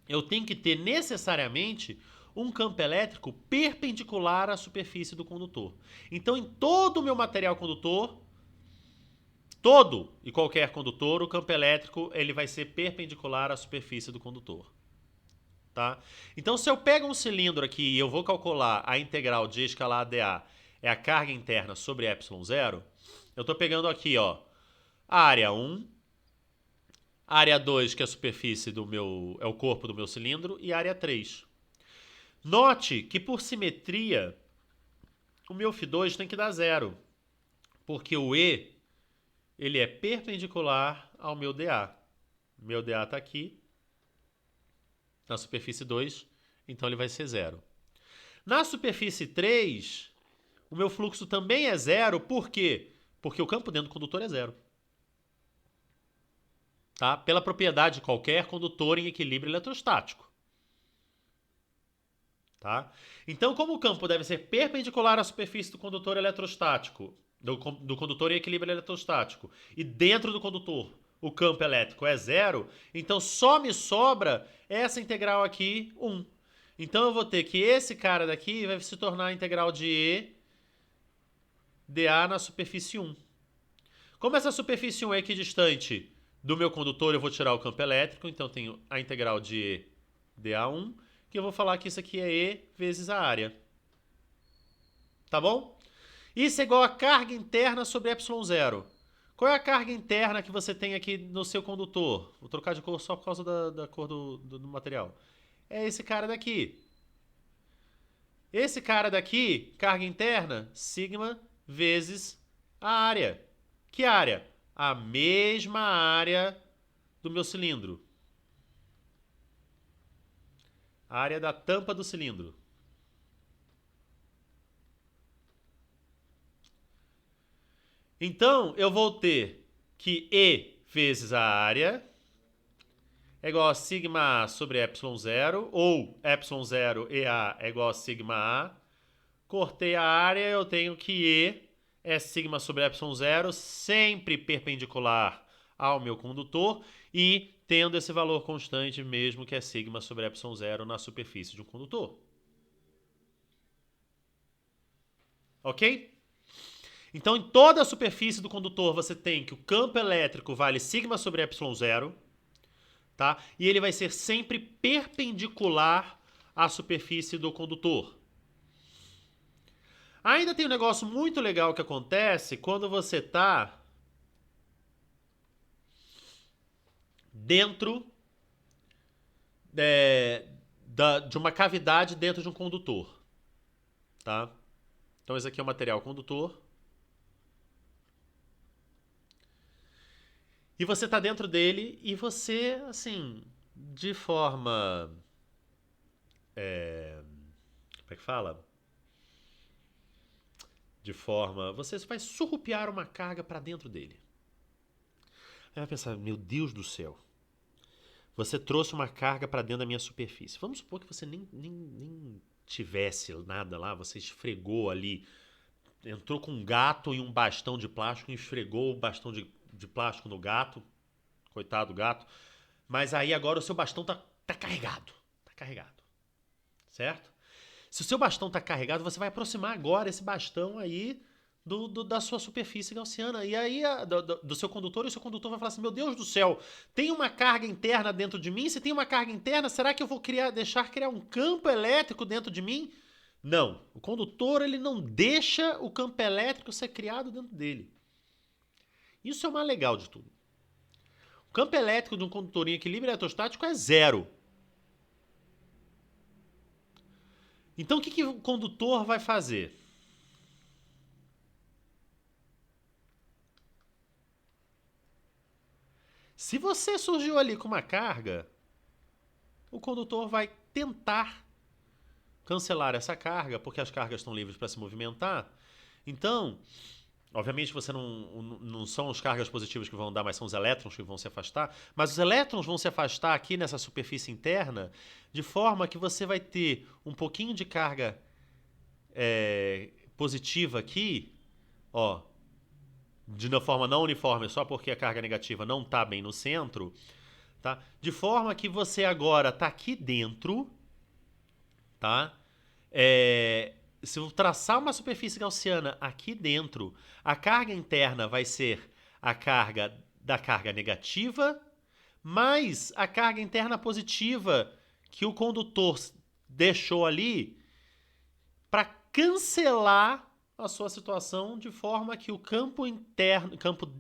Eu tenho que ter necessariamente um campo elétrico perpendicular à superfície do condutor. Então, em todo o meu material condutor, todo e qualquer condutor, o campo elétrico ele vai ser perpendicular à superfície do condutor. Tá? Então, se eu pego um cilindro aqui e eu vou calcular a integral de E escalar dA é a carga interna sobre ε0, eu estou pegando aqui, ó, a área 1, a área 2, que é a superfície do meu, é o corpo do meu cilindro, e a área 3. Note que por simetria, o meu φ2 tem que dar zero, porque o E ele é perpendicular ao meu dA. Meu dA está aqui, na superfície 2, então ele vai ser zero. Na superfície 3, o meu fluxo também é zero, por quê? Porque o campo dentro do condutor é zero. Tá? Pela propriedade de qualquer condutor em equilíbrio eletrostático. Tá? Então, como o campo deve ser perpendicular à superfície do condutor eletrostático, do condutor em equilíbrio eletrostático, e dentro do condutor o campo elétrico é zero, então só me sobra essa integral aqui, 1. Então eu vou ter que esse cara daqui vai se tornar a integral de E dA na superfície 1. Como essa superfície 1 é equidistante do meu condutor, eu vou tirar o campo elétrico, então eu tenho a integral de E dA1, que eu vou falar que isso aqui é E vezes a área. Tá bom? Isso é igual a carga interna sobre ε0. Qual é a carga interna que você tem aqui no seu condutor? Vou trocar de cor só por causa da cor do material. É esse cara daqui. Esse cara daqui, carga interna, sigma vezes a área. Que área? A mesma área do meu cilindro. A área da tampa do cilindro. Então, eu vou ter que E vezes a área é igual a sigma A sobre ε0, ou ε0 EA é igual a sigma A. Cortei a área, eu tenho que E é sigma sobre ε0, sempre perpendicular ao meu condutor e tendo esse valor constante mesmo, que é sigma sobre ε0 na superfície de um condutor. Ok? Então, em toda a superfície do condutor, você tem que o campo elétrico vale sigma sobre ε0, tá? E ele vai ser sempre perpendicular à superfície do condutor. Ainda tem um negócio muito legal que acontece quando você está dentro de uma cavidade dentro de um condutor, tá? Então esse aqui é o material condutor. E você está dentro dele e você, assim, de forma... como é que fala? De forma... Você vai surrupiar uma carga para dentro dele. Aí vai pensar, meu Deus do céu. Você trouxe uma carga para dentro da minha superfície. Vamos supor que você nem tivesse nada lá, você esfregou ali, entrou com um gato e um bastão de plástico e esfregou o bastão de plástico no gato. Coitado do gato. Mas aí agora o seu bastão tá carregado. Tá carregado. Certo? Se o seu bastão tá carregado, você vai aproximar agora esse bastão aí da sua superfície gaussiana. E aí, do seu condutor, e o seu condutor vai falar assim, meu Deus do céu, tem uma carga interna dentro de mim? Se tem uma carga interna, será que eu vou deixar criar um campo elétrico dentro de mim? Não. O condutor, ele não deixa o campo elétrico ser criado dentro dele. Isso é o mais legal de tudo. O campo elétrico de um condutor em equilíbrio eletrostático é zero. Então, o que o condutor vai fazer? Se você surgiu ali com uma carga, o condutor vai tentar cancelar essa carga, porque as cargas estão livres para se movimentar. Então, obviamente você não são as cargas positivas que vão andar, mas são os elétrons que vão se afastar. Mas os elétrons vão se afastar aqui nessa superfície interna, de forma que você vai ter um pouquinho de carga positiva aqui, ó, de uma forma não uniforme, só porque a carga negativa não está bem no centro, tá? De forma que você agora está aqui dentro, tá? Se eu traçar uma superfície gaussiana aqui dentro, a carga interna vai ser a carga da carga negativa, mais a carga interna positiva que o condutor deixou ali para cancelar a sua situação de forma que o campo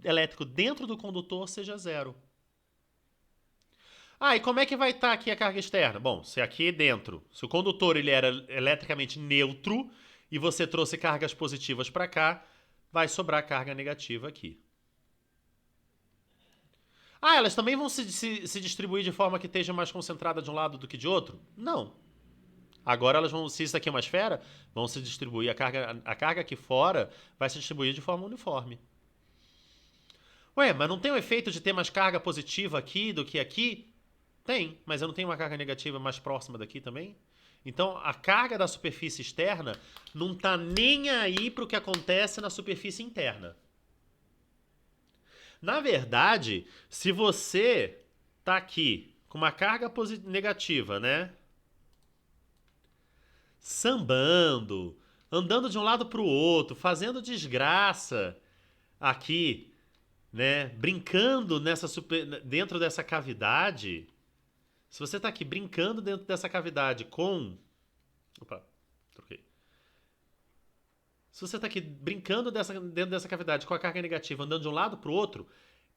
elétrico dentro do condutor seja zero. E como é que vai estar aqui a carga externa? Bom, se aqui dentro, se o condutor ele era eletricamente neutro e você trouxe cargas positivas para cá, vai sobrar carga negativa aqui. Elas também vão se distribuir de forma que esteja mais concentrada de um lado do que de outro? Não. Agora elas vão, se isso aqui é uma esfera, vão se distribuir, a carga aqui fora vai se distribuir de forma uniforme. Ué, mas não tem o efeito de ter mais carga positiva aqui do que aqui? Tem, mas eu não tenho uma carga negativa mais próxima daqui também? Então a carga da superfície externa não está nem aí para o que acontece na superfície interna. Na verdade, se você está aqui com uma carga negativa, né? Sambando, andando de um lado para o outro, fazendo desgraça aqui, né? Brincando dentro dessa cavidade. Se você está aqui brincando dentro dessa cavidade com... Opa, troquei. se você tá aqui brincando dentro dessa cavidade com a carga negativa, andando de um lado pro outro,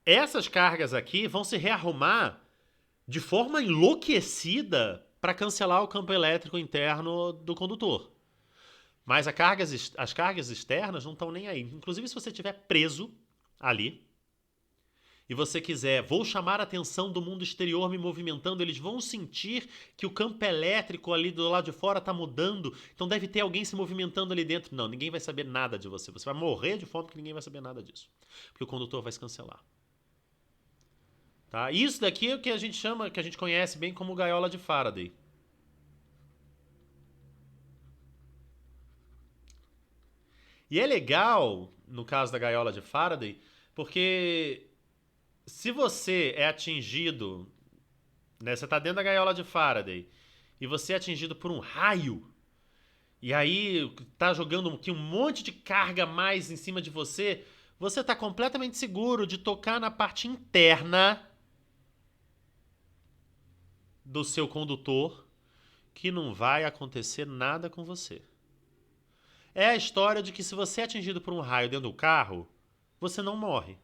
essas cargas aqui vão se rearrumar de forma enlouquecida para cancelar o campo elétrico interno do condutor. Mas as cargas externas não estão nem aí. Inclusive, se você estiver preso ali e você quiser, vou chamar a atenção do mundo exterior me movimentando, eles vão sentir que o campo elétrico ali do lado de fora está mudando, então deve ter alguém se movimentando ali dentro. Não, ninguém vai saber nada de você. Você vai morrer de fome porque ninguém vai saber nada disso. Porque o condutor vai se cancelar. Tá? Isso daqui é o que a gente chama, que a gente conhece bem como gaiola de Faraday. E é legal, no caso da gaiola de Faraday, porque se você é atingido, né, você está dentro da gaiola de Faraday e você é atingido por um raio, e aí tá jogando aqui um monte de carga a mais em cima de você, você está completamente seguro de tocar na parte interna do seu condutor, que não vai acontecer nada com você. É a história de que se você é atingido por um raio dentro do carro, você não morre.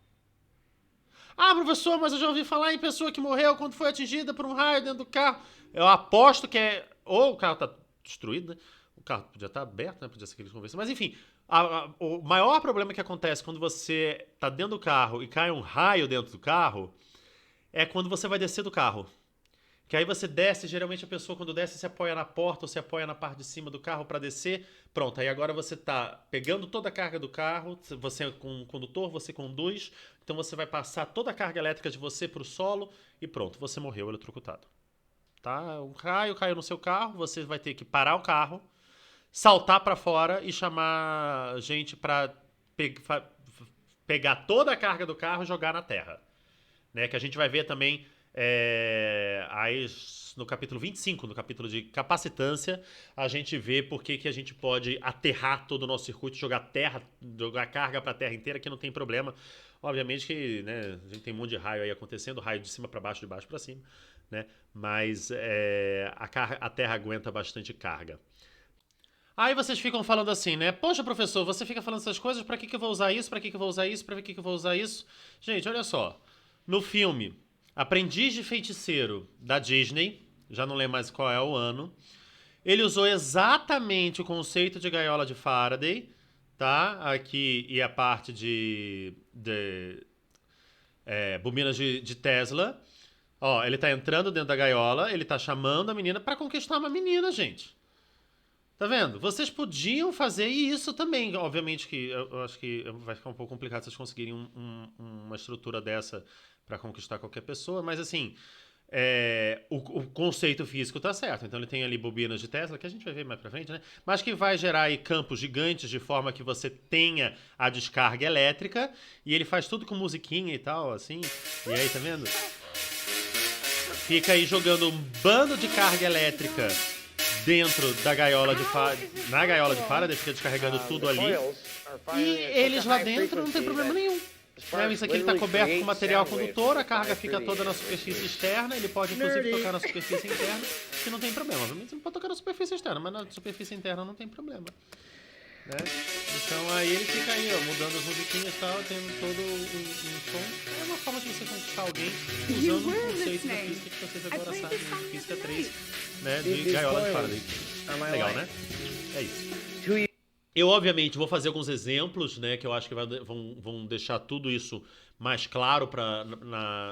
Ah, professor, mas eu já ouvi falar em pessoa que morreu quando foi atingida por um raio dentro do carro. Eu aposto que é... Ou o carro tá destruído, né? O carro podia estar aberto, né? Podia ser aqueles conversas. Mas enfim, o maior problema que acontece quando você tá dentro do carro e cai um raio dentro do carro é quando você vai descer do carro. Que aí você desce, geralmente a pessoa quando desce se apoia na porta ou se apoia na parte de cima do carro para descer. Pronto, aí agora você tá pegando toda a carga do carro, você é com o condutor, você conduz, então você vai passar toda a carga elétrica de você pro solo e pronto, você morreu eletrocutado. Tá? Um raio caiu no seu carro, você vai ter que parar o carro, saltar para fora e chamar gente para pegar toda a carga do carro e jogar na terra. Né? Que a gente vai ver também aí no capítulo 25, no capítulo de capacitância, a gente vê por que a gente pode aterrar todo o nosso circuito, jogar carga para a terra inteira, que não tem problema. Obviamente que, né, a gente tem um monte de raio aí acontecendo, raio de cima para baixo, de baixo para cima, né? Mas a terra aguenta bastante carga. Aí vocês ficam falando assim, né? Poxa, professor, você fica falando essas coisas, pra que eu vou usar isso? Pra que eu vou usar isso? Pra que eu vou usar isso? Gente, olha só. No filme Aprendiz de Feiticeiro da Disney, já não lembro mais qual é o ano, ele usou exatamente o conceito de gaiola de Faraday, tá? Aqui e a parte de bobinas de Tesla. Ó, ele tá entrando dentro da gaiola, ele tá chamando a menina pra conquistar uma menina, gente. Tá vendo? Vocês podiam fazer isso também. Obviamente que eu acho que vai ficar um pouco complicado vocês conseguirem uma estrutura dessa pra conquistar qualquer pessoa, mas assim, o conceito físico tá certo. Então ele tem ali bobinas de Tesla, que a gente vai ver mais pra frente, né? Mas que vai gerar aí campos gigantes de forma que você tenha a descarga elétrica, e ele faz tudo com musiquinha e tal, assim. E aí, tá vendo? Fica aí jogando um bando de carga elétrica dentro da gaiola na gaiola de Faraday, fica descarregando tudo ali. E eles lá dentro não tem problema nenhum. Isso aqui ele está coberto com material condutor, a carga fica toda na superfície externa, ele pode inclusive tocar na superfície interna, que não tem problema. Obviamente você não pode tocar na superfície externa, mas na superfície interna não tem problema. Né? Então aí ele fica aí, ó, mudando as musiquinhas e tal, tendo todo um som. É uma forma de você conquistar alguém usando um conceito da física que vocês agora sabem, física 3, né, de gaiola de Faraday. Legal, né? É isso. Eu, obviamente, vou fazer alguns exemplos, né, que eu acho que vão deixar tudo isso mais claro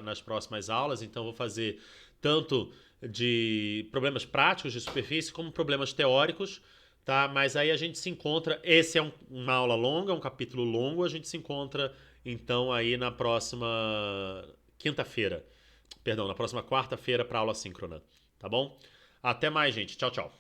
nas próximas aulas. Então, vou fazer tanto de problemas práticos de superfície como problemas teóricos, tá? Mas aí a gente se encontra... Esse é uma aula longa, um capítulo longo. A gente se encontra, então, aí na próxima quinta-feira. Perdão, na próxima quarta-feira para aula síncrona, tá bom? Até mais, gente. Tchau, tchau.